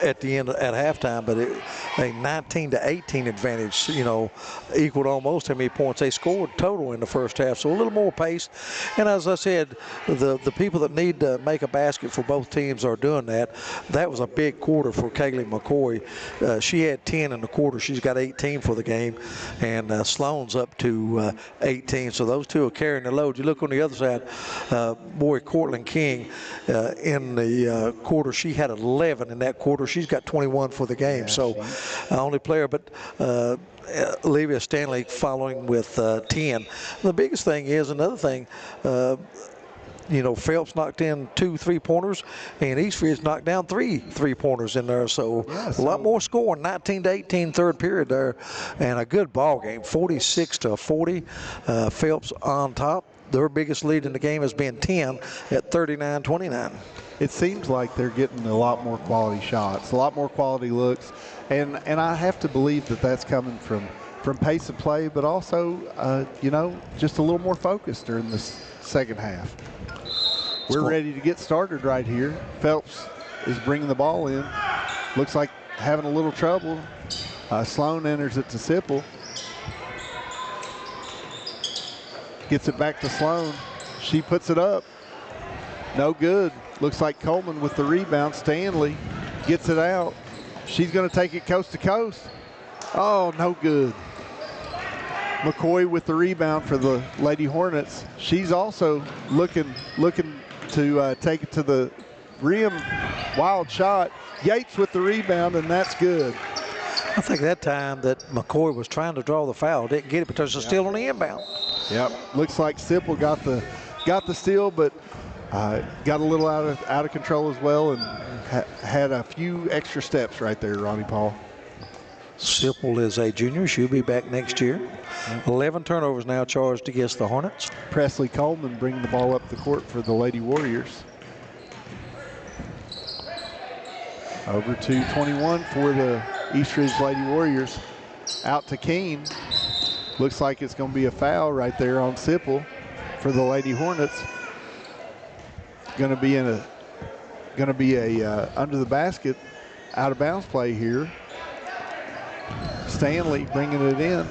at the end at halftime, but a 19-18 advantage, you know, equaled almost how many points they scored total in the first half. So a little more pace. And as I said, the people that need to make a basket for both teams are doing that. That was a big quarter for Kaylee McCoy. She had 10 in the quarter. She's got 18 for the game, and Sloan's up to 18. So those two are carrying the load. You look on the other side, boy, Cortland King in the quarter, she had 11 in that quarter. She's got 21 for the game. Yeah, so only player, but Olivia Stanley following with 10. The biggest thing is, another thing, you know, Phelps knocked in 2 3-pointers, and East Ridge knocked down 3 3-pointers in there. So a lot more scoring, 19-18 third period there, and a good ball game, 46-40. Phelps on top. Their biggest lead in the game has been 10 at 39-29. It seems like they're getting a lot more quality shots, a lot more quality looks, and I have to believe that that's coming from pace of play, but also, you know, just a little more focus during this second half. We're ready to get started right here. Phelps is bringing the ball in. Looks like having a little trouble. Sloan enters it to Sipple. Gets it back to Sloan. She puts it up. No good. Looks like Coleman with the rebound. Stanley gets it out. She's going to take it coast to coast. Oh, no good. McCoy with the rebound for the Lady Hornets. She's also looking to take it to the rim. Wild shot. Yates with the rebound, and that's good. I think that time that McCoy was trying to draw the foul, didn't get it because it's still on the inbound. Yep. Looks like Sipple got the steal, but got a little out of control as well, and had a few extra steps right there, Ronnie Paul. Sipple is a junior. She'll be back next year. 11 turnovers now charged against the Hornets. Presley Coleman bringing the ball up the court for the Lady Warriors. Over to 21 for the Eastridge Lady Warriors. Out to Keene. Looks like it's going to be a foul right there on Sipple for the Lady Hornets. Going to be a under the basket, out of bounds play here. Stanley bringing it in.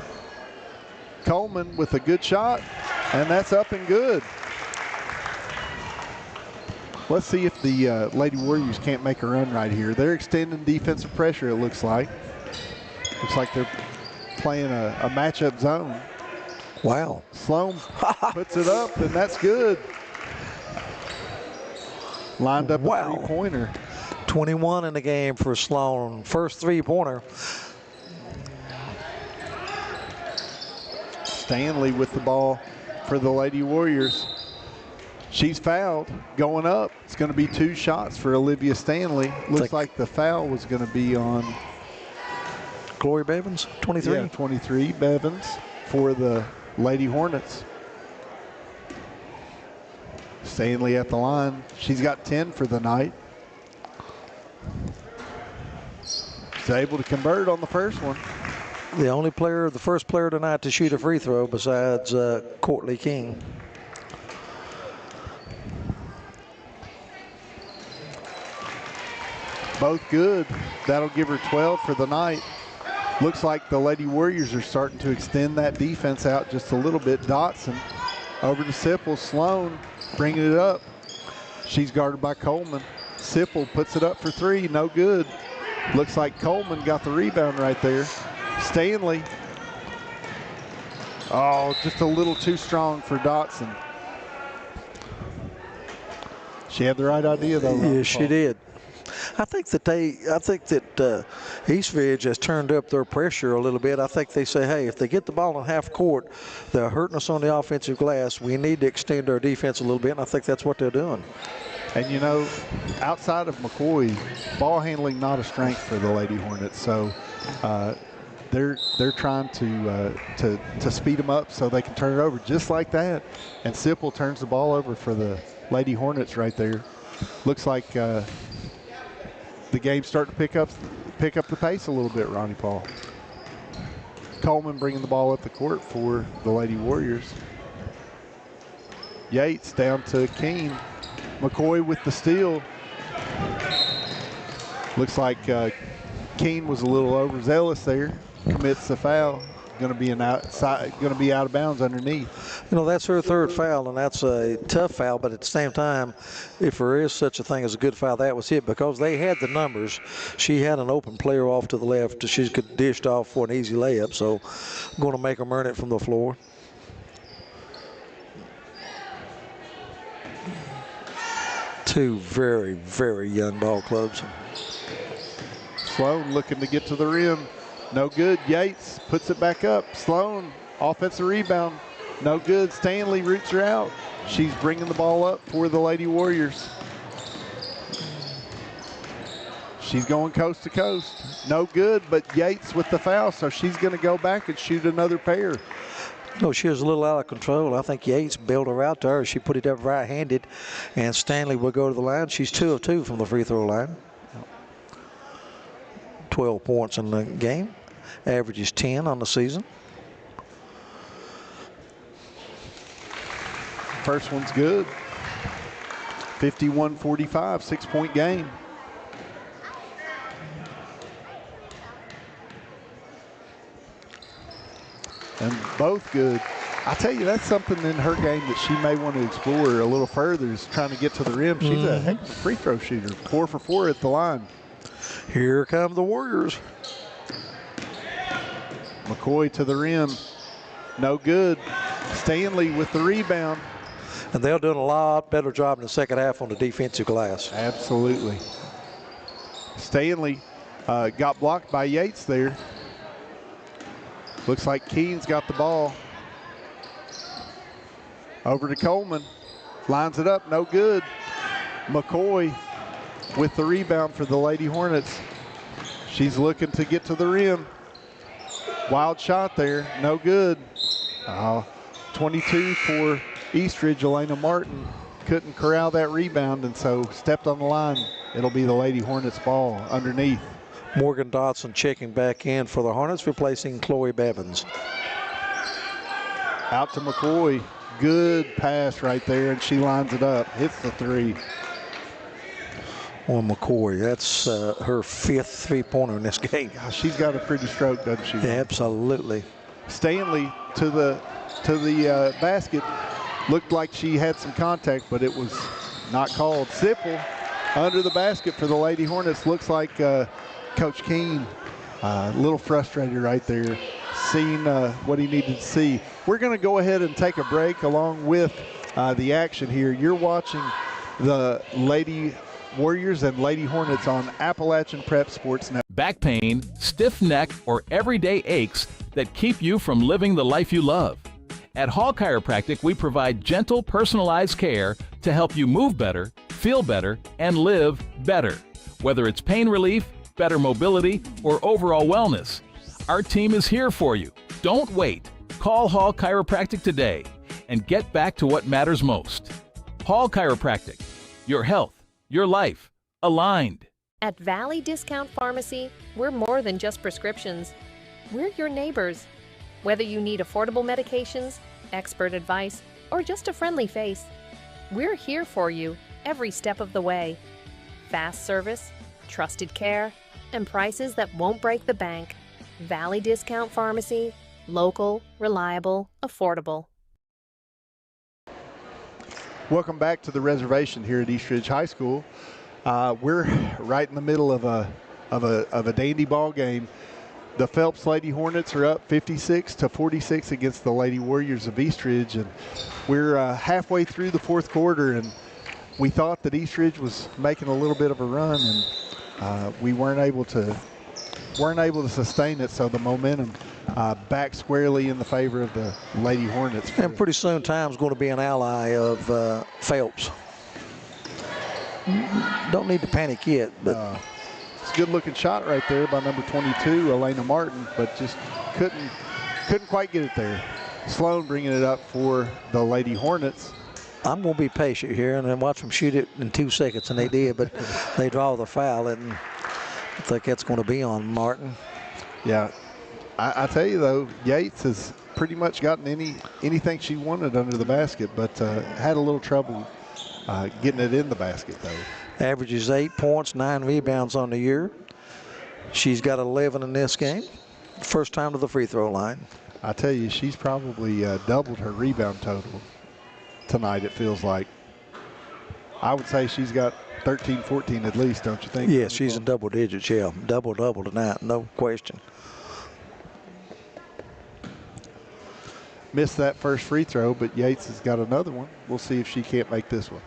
Coleman with a good shot, and that's up and good. Let's see if the Lady Warriors can't make a run right here. They're extending defensive pressure, it looks like. Looks like they're playing a matchup zone. Wow. Sloan puts it up, and that's good. Lined up a three-pointer. 21 in the game for Sloan. First three-pointer. Stanley with the ball for the Lady Warriors. She's fouled. Going up. It's going to be 2 shots for Olivia Stanley. Looks like the foul was going to be on Glory Bevins, 23. Yeah, 23 Bevins for the Lady Hornets. Stanley at the line. She's got 10 for the night. She's able to convert on the first one. The first player tonight to shoot a free throw besides Courtney King. Both good. That'll give her 12 for the night. Looks like the Lady Warriors are starting to extend that defense out just a little bit. Dotson over to Sipple. Sloan bringing it up. She's guarded by Coleman. Sipple puts it up for 3. No good. Looks like Coleman got the rebound right there. Stanley. Oh, just a little too strong for Dotson. She had the right idea, though. Yes, she did. I think that Eastridge has turned up their pressure a little bit. I think they say, hey, if they get the ball in half court, they're hurting us on the offensive glass. We need to extend our defense a little bit, and I think that's what they're doing. And you know, outside of McCoy, ball handling not a strength for the Lady Hornets. So they're trying to speed them up so they can turn it over just like that. And Sipple turns the ball over for the Lady Hornets right there. Looks like the game's starting to pick up the pace a little bit, Ronnie Paul. Coleman bringing the ball up the court for the Lady Warriors. Yates down to Keene. McCoy with the steal. Looks like Keene was a little overzealous there. Commits the foul. Going to be out of bounds underneath. You know, that's her third foul, and that's a tough foul. But at the same time, if there is such a thing as a good foul, that was it because they had the numbers. She had an open player off to the left. She could dished off for an easy layup. So, I'm going to make them earn it from the floor. Two very, very young ball clubs. Sloan looking to get to the rim. No good. Yates puts it back up. Sloan, offensive rebound. No good. Stanley roots her out. She's bringing the ball up for the Lady Warriors. She's going coast to coast. No good, but Yates with the foul, so she's going to go back and shoot another pair. No, she was a little out of control. I think Yates bailed her out to her. She put it up right-handed, and Stanley will go to the line. She's 2 of 2 from the free throw line. 12 points in the game. Averages 10 on the season. First one's good. 51-45, 6-point game. And both good. I tell you, that's something in her game that she may want to explore a little further, is trying to get to the rim. She's a heck of a free throw shooter. 4 for 4 at the line. Here come the Warriors. McCoy to the rim. No good. Stanley with the rebound. And they're doing a lot better job in the second half on the defensive glass. Absolutely. Stanley got blocked by Yates there. Looks like Keene's got the ball. Over to Coleman. Lines it up, no good. McCoy with the rebound for the Lady Hornets. She's looking to get to the rim. Wild shot there, no good. 22 for Eastridge. Elena Martin couldn't corral that rebound, and so stepped on the line. It'll be the Lady Hornets ball underneath. Morgan Dotson checking back in for the Hornets, replacing Chloe Bevins. Out to McCoy. Good pass right there, and she lines it up. Hits the three. Well, McCoy, that's her 5th three-pointer in this game. Gosh, she's got a pretty stroke, doesn't she? Yeah, absolutely. Stanley to the basket. Looked like she had some contact, but it was not called. Sipple under the basket for the Lady Hornets. Looks like Coach Keene a little frustrated right there, seeing what he needed to see. We're going to go ahead and take a break along with the action here. You're watching the Lady Warriors and Lady Hornets on Appalachian Prep Sports Network. Back pain, stiff neck, or everyday aches that keep you from living the life you love. At Hall Chiropractic, we provide gentle, personalized care to help you move better, feel better, and live better. Whether it's pain relief, better mobility, or overall wellness, our team is here for you. Don't wait. Call Hall Chiropractic today and get back to what matters most. Hall Chiropractic. Your health, your life, aligned. At Valley Discount Pharmacy, we're more than just prescriptions. We're your neighbors. Whether you need affordable medications, expert advice, or just a friendly face, we're here for you every step of the way. Fast service, trusted care, and prices that won't break the bank. Valley Discount Pharmacy, local, reliable, affordable. Welcome back to the reservation here at Eastridge High School. We're right in the middle of a dandy ball game. The Phelps Lady Hornets are up 56-46 against the Lady Warriors of Eastridge, and we're halfway through the fourth quarter, and we thought that Eastridge was making a little bit of a run, and we weren't able to sustain it. So the momentum back squarely in the favor of the Lady Hornets. And pretty soon time's going to be an ally of Phelps. Don't need to panic yet, but it's a good looking shot right there by number 22, Elena Martin, but just couldn't quite get it there. Sloan bringing it up for the Lady Hornets. I'm going to be patient here and then watch them shoot it in 2 seconds, and they did, but they draw the foul, and I think that's going to be on Martin. Yeah, I tell you though, Yates has pretty much gotten anything she wanted under the basket, but had a little trouble getting it in the basket though. Averages 8 points, 9 rebounds on the year. She's got 11 in this game. First time to the free throw line. I tell you, she's probably doubled her rebound total tonight, it feels like. I would say she's got 13, 14 at least, don't you think? Yeah, she's in double digits, yeah. Double tonight, no question. Missed that first free throw, but Yates has got another one. We'll see if she can't make this one.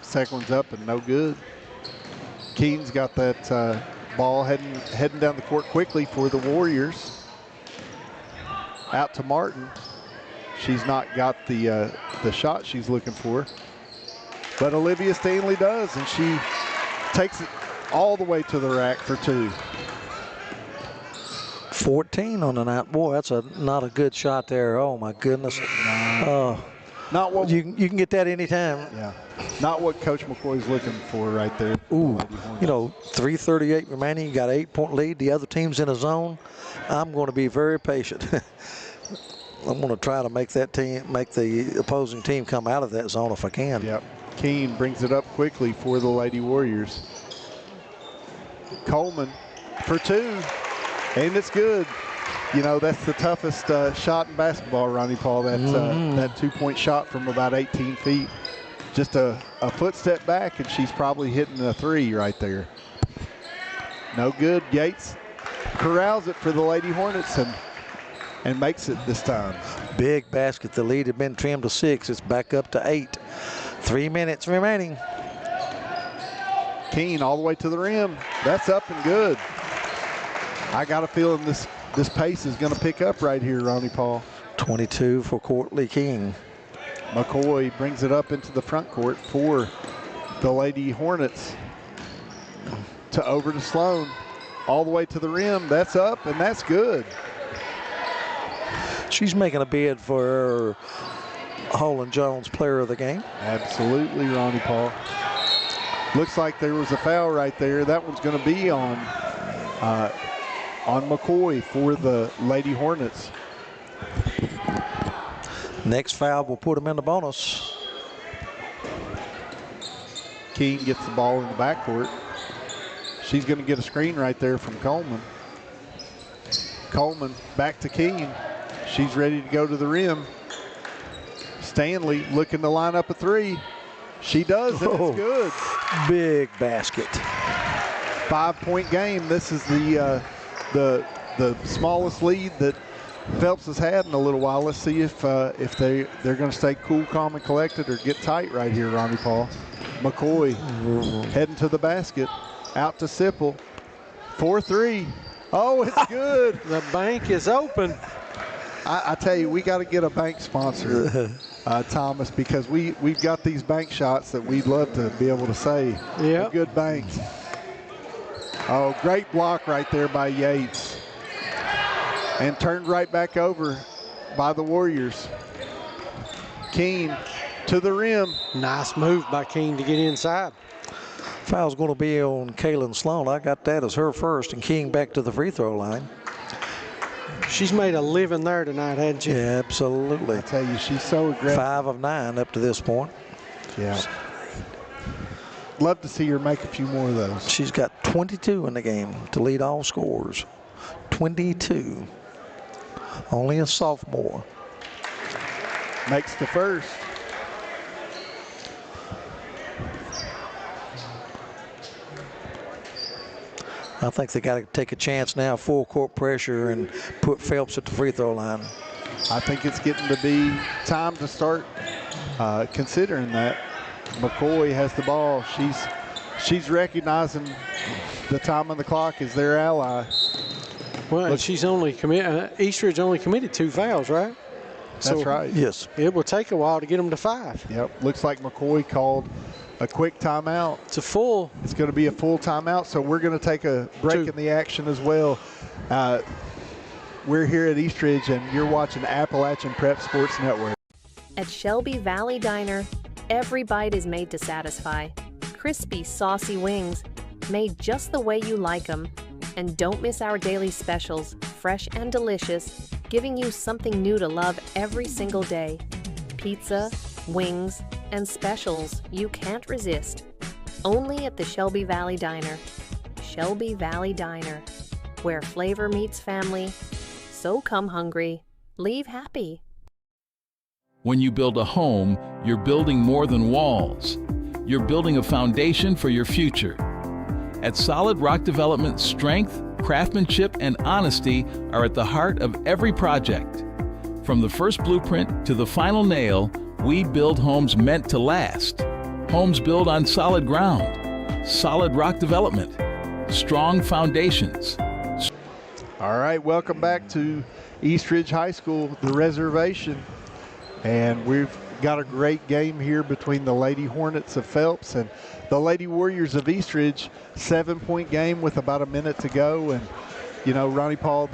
Second one's up and no good. Keene's got that ball heading down the court quickly for the Warriors. Out to Martin. She's not got the shot she's looking for, but Olivia Stanley does, and she takes it all the way to the rack for 2. 14 on the night. Boy, that's not a good shot there. Oh my goodness. Not what you can get that anytime. Yeah, not what Coach McCoy's looking for right there. Ooh, 3:38 remaining. You got an 8-point lead. The other team's in a zone. I'm going to be very patient. I'm going to try to make the opposing team come out of that zone if I can. Yep. Keene brings it up quickly for the Lady Warriors. Coleman for two, and it's good. You know, that's the toughest shot in basketball, Ronnie Paul. That's that two-point shot from about 18 feet. Just a footstep back, and she's probably hitting a three right there. No good. Yates corrals it for the Lady Hornets and makes it this time. Big basket. The lead had been trimmed to 6. It's back up to 8. 3 minutes remaining. Keene all the way to the rim. That's up and good. I got a feeling this pace is going to pick up right here, Ronnie Paul. 22 for Courtney King. McCoy brings it up into the front court for the Lady Hornets. Over to Sloan. All the way to the rim. That's up, and that's good. She's making a bid for Holland Jones Player of the Game. Absolutely, Ronnie Paul. Looks like there was a foul right there. That one's going to be on McCoy for the Lady Hornets. Next foul will put him in the bonus. Keene gets the ball in the backcourt. She's going to get a screen right there from Coleman. Coleman back to Keene. She's ready to go to the rim. Stanley looking to line up a three. She does, and it's good. Big basket. 5-point game. This is the smallest lead that Phelps has had in a little while. Let's see if they're going to stay cool, calm, and collected or get tight right here, Ronnie Paul. McCoy heading to the basket. Out to Sipple. 4-3. Oh, it's good. The bank is open. I tell you, we got to get a bank sponsor, Thomas, because we've got these bank shots that we'd love to be able to say. Yeah. Good banks. Oh, great block right there by Yates. And turned right back over by the Warriors. Keene to the rim. Nice move by Keene to get inside. Foul's going to be on Kaylin Sloan. I got that as her first, and King back to the free throw line. She's made a living there tonight, hasn't she? Yeah, absolutely. I tell you, she's so aggressive. 5 of 9 up to this point. Yeah. Love to see her make a few more of those. She's got 22 in the game to lead all scorers. 22. Only a sophomore. Makes the first. I think they got to take a chance now, full court pressure, and put Phelps at the free throw line. I think it's getting to be time to start considering that. McCoy has the ball. She's recognizing the time on the clock is their ally. Well, and she's only Eastridge only committed 2 fouls, right? That's right. Yes. It will take a while to get them to 5. Yep. Looks like McCoy called a quick timeout. It's a full. It's going to be a full timeout, so we're going to take a break in the action as well. We're here at Eastridge, and you're watching Appalachian Prep Sports Network. At Shelby Valley Diner, every bite is made to satisfy. Crispy, saucy wings, made just the way you like them. And don't miss our daily specials, fresh and delicious, giving you something new to love every single day. Pizza, wings, and specials you can't resist. Only at the Shelby Valley Diner. Shelby Valley Diner, where flavor meets family. So come hungry, leave happy. When you build a home, you're building more than walls. You're building a foundation for your future. At Solid Rock Development, strength, craftsmanship, and honesty are at the heart of every project. From the first blueprint to the final nail, we build homes meant to last. Homes built on solid ground. Solid Rock Development. Strong foundations. All right, welcome back to Eastridge High School, the reservation. And we've got a great game here between the Lady Hornets of Phelps and the Lady Warriors of Eastridge. 7-point game with about a minute to go. And, you know, Ronnie Paul,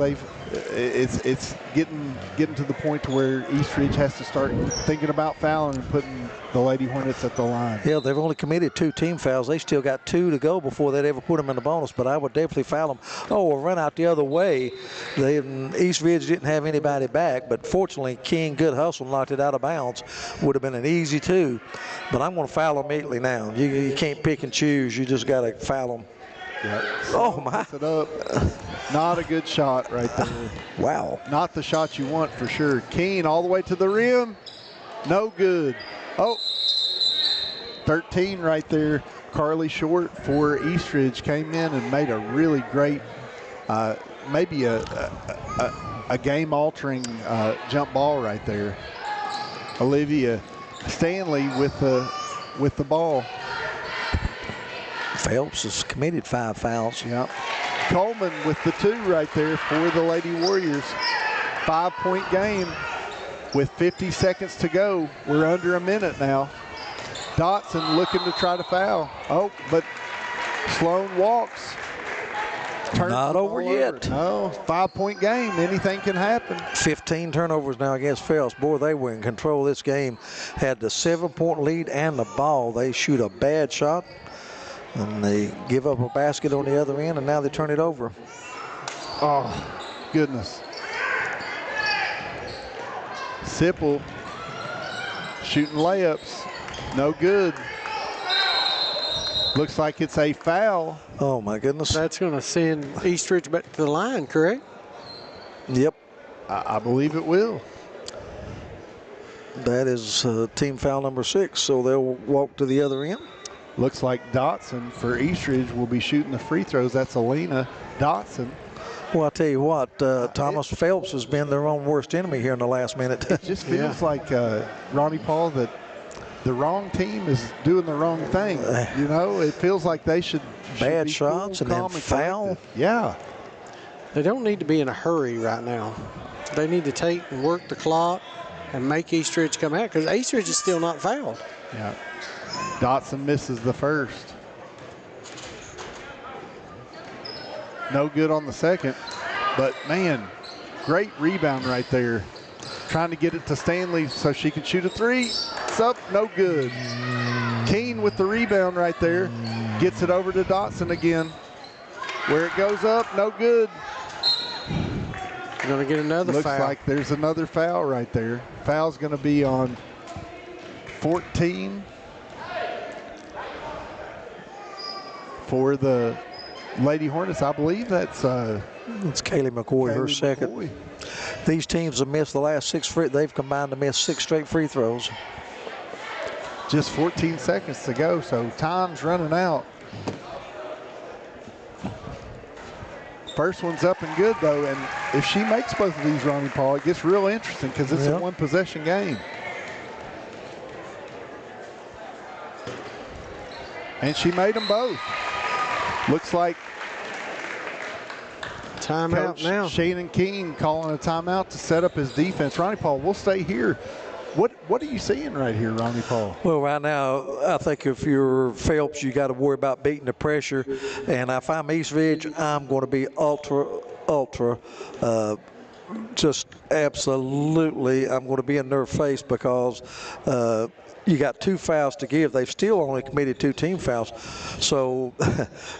it's getting to the point to where Eastridge has to start thinking about fouling and putting the Lady Hornets at the line. Yeah, they've only committed 2 team fouls. They still got 2 to go before they'd ever put them in the bonus, but I would definitely foul them. Oh, or run out the other way. Eastridge didn't have anybody back, but fortunately, King, good hustle, knocked it out of bounds. Would have been an easy 2, but I'm going to foul them immediately now. You can't pick and choose. You just got to foul them. Yep. Oh, my. Puts it up. Not a good shot right there. Wow. Not the shot you want for sure. Keene all the way to the rim. No good. Oh, 13 right there. Carly Short for Eastridge came in and made a really great, maybe a game-altering jump ball right there. Olivia Stanley with the ball. Phelps has committed 5 fouls. Yep. Coleman with the 2 right there for the Lady Warriors. 5-point game with 50 seconds to go. We're under a minute now. Dotson looking to try to foul. Oh, but Sloan walks. Turns Not the over ball yet. No, 5-point game. Anything can happen. 15 turnovers now against Phelps. Boy, they were in control of this game. Had the 7-point lead and the ball. They shoot a bad shot, and they give up a basket on the other end, and now they turn it over. Oh, goodness. Sipple shooting layups. No good. Looks like it's a foul. Oh, my goodness. That's going to send Eastridge back to the line, correct? Yep. I believe it will. That is team foul number 6, so they'll walk to the other end. Looks like Dotson for Eastridge will be shooting the free throws. That's Alina Dotson. Well, I'll tell you what, Thomas Phelps has been their own worst enemy here in the last minute. It just feels like, Ronnie Paul, that the wrong team is doing the wrong thing. You know, it feels like they should Bad be shots cool, and then calm, foul. collected. Yeah. They don't need to be in a hurry right now. They need to take and work the clock and make Eastridge come out, because Eastridge is still not fouled. Yeah. Dotson misses the first. No good on the second, but man, great rebound right there. Trying to get it to Stanley so she can shoot a 3. It's up, no good. Keene with the rebound right there. Gets it over to Dotson again. Where it goes up, no good. You're going to get another Looks foul. like there's another foul right there. Foul's going to be on 14 for the Lady Hornets. I believe that's It's Kaylee McCoy, her Kaylee second. McCoy. These teams have missed the last 6 they've combined to miss 6 straight free throws. Just 14 seconds to go, so time's running out. First one's up and good, though, and if she makes both of these, Ronnie Paul, it gets real interesting because it's a one-possession game. And she made them both. Looks like Timeout Coach now. Shannon Keene calling a timeout to set up his defense. Ronnie Paul, we'll stay here. What are you seeing right here, Ronnie Paul? Well, right now, I think if you're Phelps, you got to worry about beating the pressure. And if I'm Eastridge, I'm going to be ultra, just absolutely, I'm going to be in their face because you got 2 fouls to give. They've still only committed 2 team fouls. So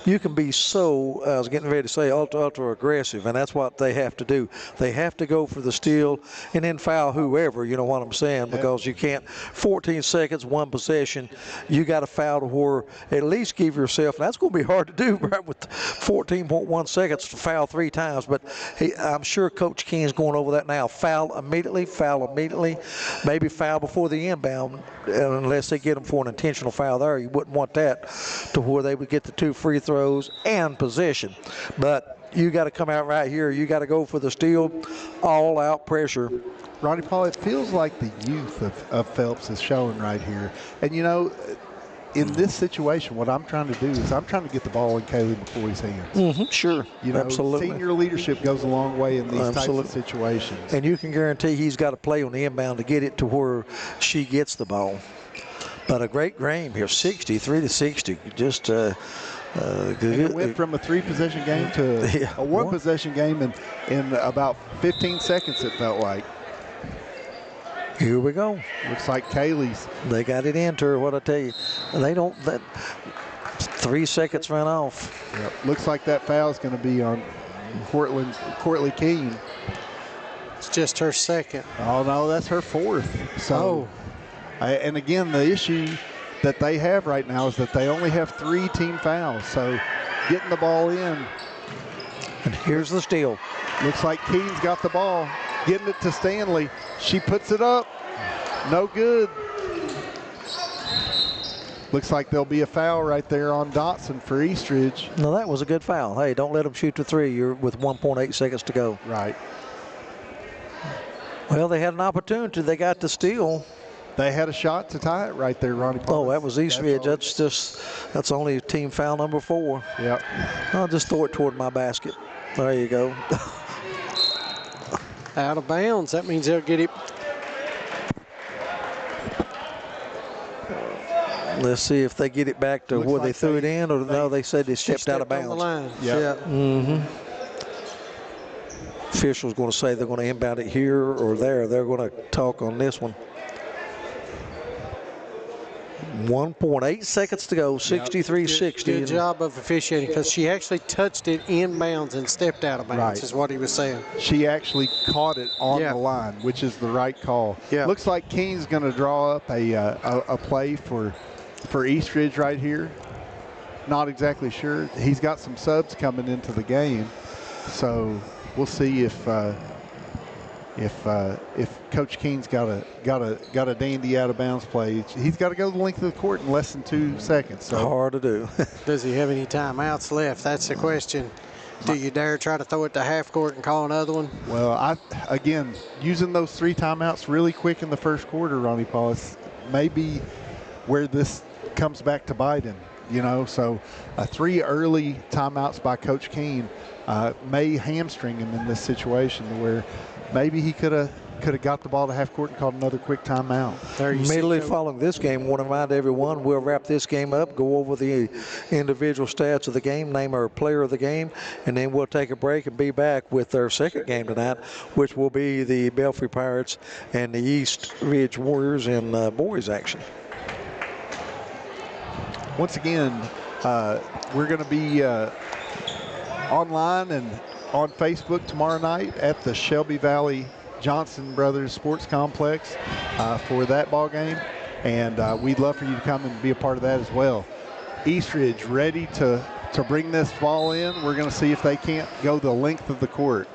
you can be so, I was getting ready to say, ultra aggressive, and that's what they have to do. They have to go for the steal and then foul whoever, you know what I'm saying, because you can't, 14 seconds, 1 possession, you got to foul to where at least give yourself, and that's going to be hard to do, right, with 14.1 seconds to foul 3 times, but I'm sure Coach Keene's going over that now. Foul immediately, maybe foul before the inbound, unless they get them for an intentional foul there. You wouldn't want that to where they would get the 2 free throws and possession. But you got to come out right here. You got to go for the steal, all out pressure. Ronnie Paul, it feels like the youth of Phelps is showing right here. And, you know, in this situation, what I'm trying to do is I'm trying to get the ball in Kaylee McCoy's hands. Sure, You know, absolutely. senior leadership goes a long way in these types of situations. And you can guarantee he's got to play on the inbound to get it to where she gets the ball. But a great game here, 63-60. Just and it went from a 3-possession game to a 1-possession game in about 15 seconds, it felt like. Here we go. Looks like Kaylee's. They got it into her. What I tell you, they don't. That 3 seconds ran off. Yep. Looks like that foul is going to be on Courtly Keene. It's just her second. Oh no, that's her 4th. So, and again, the issue that they have right now is that they only have 3 team fouls. So getting the ball in. And here's the steal. Looks like Keene's got the ball, getting it to Stanley. She puts it up. No good. Looks like there'll be a foul right there on Dotson for Eastridge. No, that was a good foul. Hey, don't let them shoot the three. You're with 1.8 seconds to go. Right. Well, they had an opportunity. They got the steal. They had a shot to tie it right there, Ronnie Paul. Oh, that was Eastridge. That's only team foul number 4. Yep. I'll just throw it toward my basket. There you go. Out of bounds. That means they'll get it. Let's see if they get it back to where they threw it in, or no, they said they stepped out of bounds. On the line. Yep. Yeah. Official's going to say they're going to inbound it here or there. They're going to talk on this one. 1.8 seconds to go, 63-60. Good job of officiating, because she actually touched it in bounds and stepped out of bounds, is what he was saying. She actually caught it on the line, which is the right call. Yeah. Looks like Keene's going to draw up a play for Eastridge right here. Not exactly sure. He's got some subs coming into the game, so we'll see if Coach Keene's got a dandy out of bounds play. He's got to go the length of the court in less than 2 seconds. So hard to do. Does he have any timeouts left? That's the question. Do you dare try to throw it to half court and call another one? Well, again, using those 3 timeouts really quick in the first quarter, Ronnie Paul, is maybe where this comes back to bite him. So 3 early timeouts by Coach Keene may hamstring him in this situation, where maybe he could have got the ball to half court and called another quick timeout. Immediately following this game, I want to remind everyone, we'll wrap this game up, go over the individual stats of the game, name our player of the game, and then we'll take a break and be back with our second game tonight, which will be the Belfry Pirates and the East Ridge Warriors in boys action. Once again, we're going to be online and on Facebook tomorrow night at the Shelby Valley Johnson Brothers Sports Complex for that ball game, and we'd love for you to come and be a part of that as well. Eastridge ready to bring this ball in. We're going to see if they can't go the length of the court.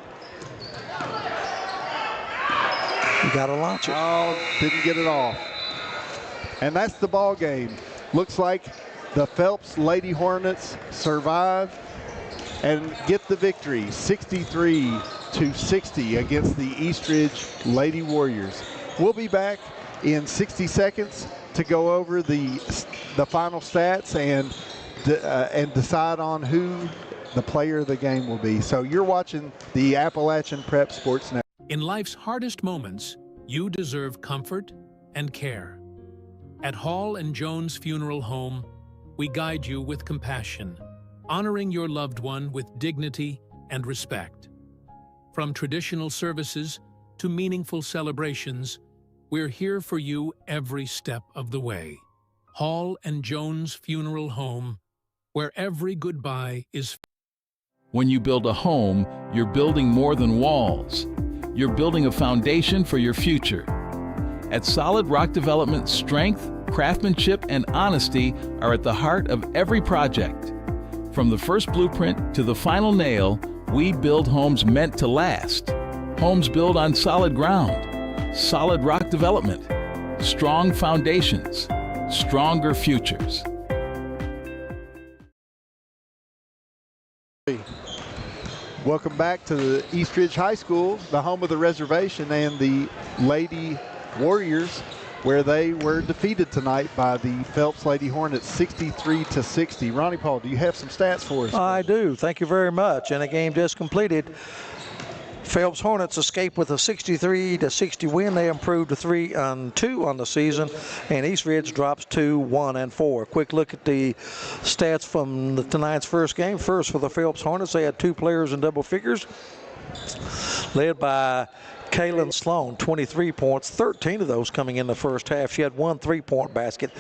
You got to launch it. Oh, didn't get it off. And that's the ball game. Looks like the Phelps Lady Hornets survive and get the victory, 63-60 against the Eastridge Lady Warriors. We'll be back in 60 seconds to go over the final stats and decide on who the player of the game will be. So you're watching the Appalachian Prep Sports Network. In life's hardest moments, you deserve comfort and care. At Hall and Jones Funeral Home, we guide you with compassion, honoring your loved one with dignity and respect. From traditional services to meaningful celebrations, we're here for you every step of the way. Hall and Jones Funeral Home, where every goodbye is... When you build a home, you're building more than walls. You're building a foundation for your future. At Solid Rock Development, strength, craftsmanship, and honesty are at the heart of every project. From the first blueprint to the final nail, we build homes meant to last. Homes built on solid ground. Solid Rock Development. Strong foundations. Stronger futures. Welcome back to the Eastridge High School, the home of the reservation and the Lady Warriors, where they were defeated tonight by the Phelps Lady Hornets 63-60. Ronnie Paul, do you have some stats for us? I do. Thank you very much. And a game just completed. Phelps Hornets escaped with a 63-60 win. They improved to 3-2 on the season, and East Ridge drops to 1-4. Quick look at the stats from tonight's first game. First, for the Phelps Hornets, they had 2 players in double figures, led by Kaylin Sloan, 23 points, 13 of those coming in the first half. She had 1 3-point basket.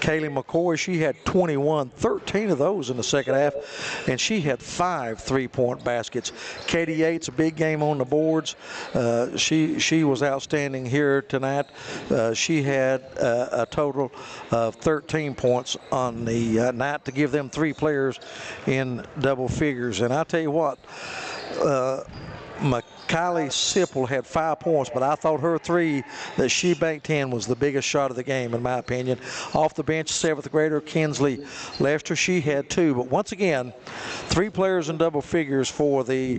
Kaylee McCoy, she had 21, 13 of those in the second half, and she had 5 3-point baskets. Katie Yates, a big game on the boards. She was outstanding here tonight. She had a total of 13 points on the night to give them 3 players in double figures. And I tell you what, Kylie Sipple had 5 points, but I thought her 3 that she banked in was the biggest shot of the game, in my opinion. Off the bench, 7th grader Kinsley Lester, she had 2. But once again, 3 players in double figures for the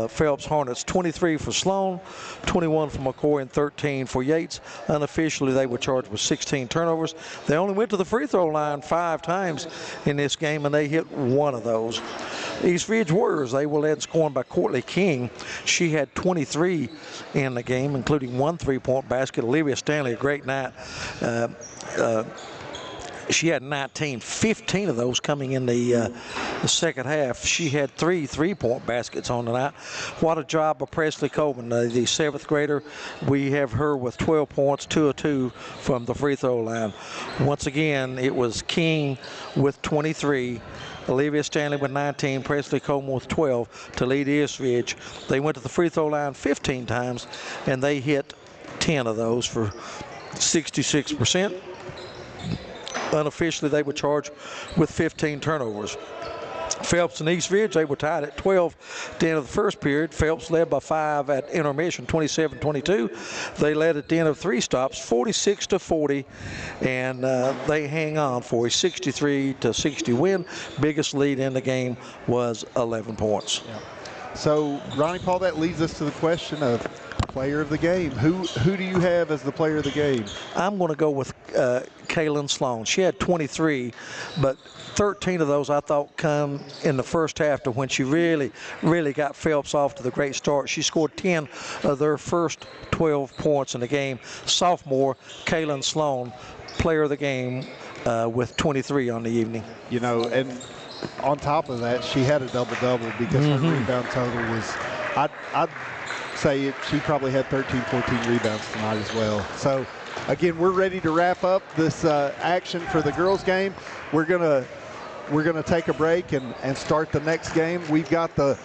Phelps Hornets. 23 for Sloan, 21 for McCoy, and 13 for Yates. Unofficially, they were charged with 16 turnovers. They only went to the free throw line 5 times in this game, and they hit 1 of those. East Ridge Warriors, they were led scoring by Courtney King. She had 23 in the game, including 1 3-point basket. Olivia Stanley, a great night. She had 19, 15 of those coming in the second half. She had 3 3-point baskets on the night. What a job of Presley Coleman, the 7th grader. We have her with 12 points, 2 of 2 from the free throw line. Once again, it was King with 23. Olivia Stanley with 19, Presley Coleman with 12 to lead East Ridge. They went to the free throw line 15 times, and they hit 10 of those for 66%. Unofficially, they were charged with 15 turnovers. Phelps and East Ridge, they were tied at 12 at the end of the first period. Phelps led by 5 at intermission, 27-22. They led at the end of 3 stops, 46-40, and they hang on for a 63-60 win. Biggest lead in the game was 11 points. Yeah. So, Ronnie Paul, that leads us to the question of player of the game. Who do you have as the player of the game? I'm going to go with Kaylin Sloan. She had 23, but 13 of those I thought come in the first half to when she really got Phelps off to the great start. She scored 10 of their first 12 points in the game. Sophomore Kaylin Sloan, player of the game with 23 on the evening. You know, and on top of that, she had a double-double because her rebound total was, I'd say she probably had 13, 14 rebounds tonight as well. So, again, we're ready to wrap up this action for the girls' game. We're gonna take a break and start the next game. We've got the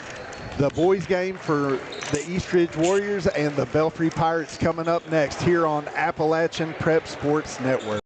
boys' game for the East Ridge Warriors and the Belfry Pirates coming up next here on Appalachian Prep Sports Network.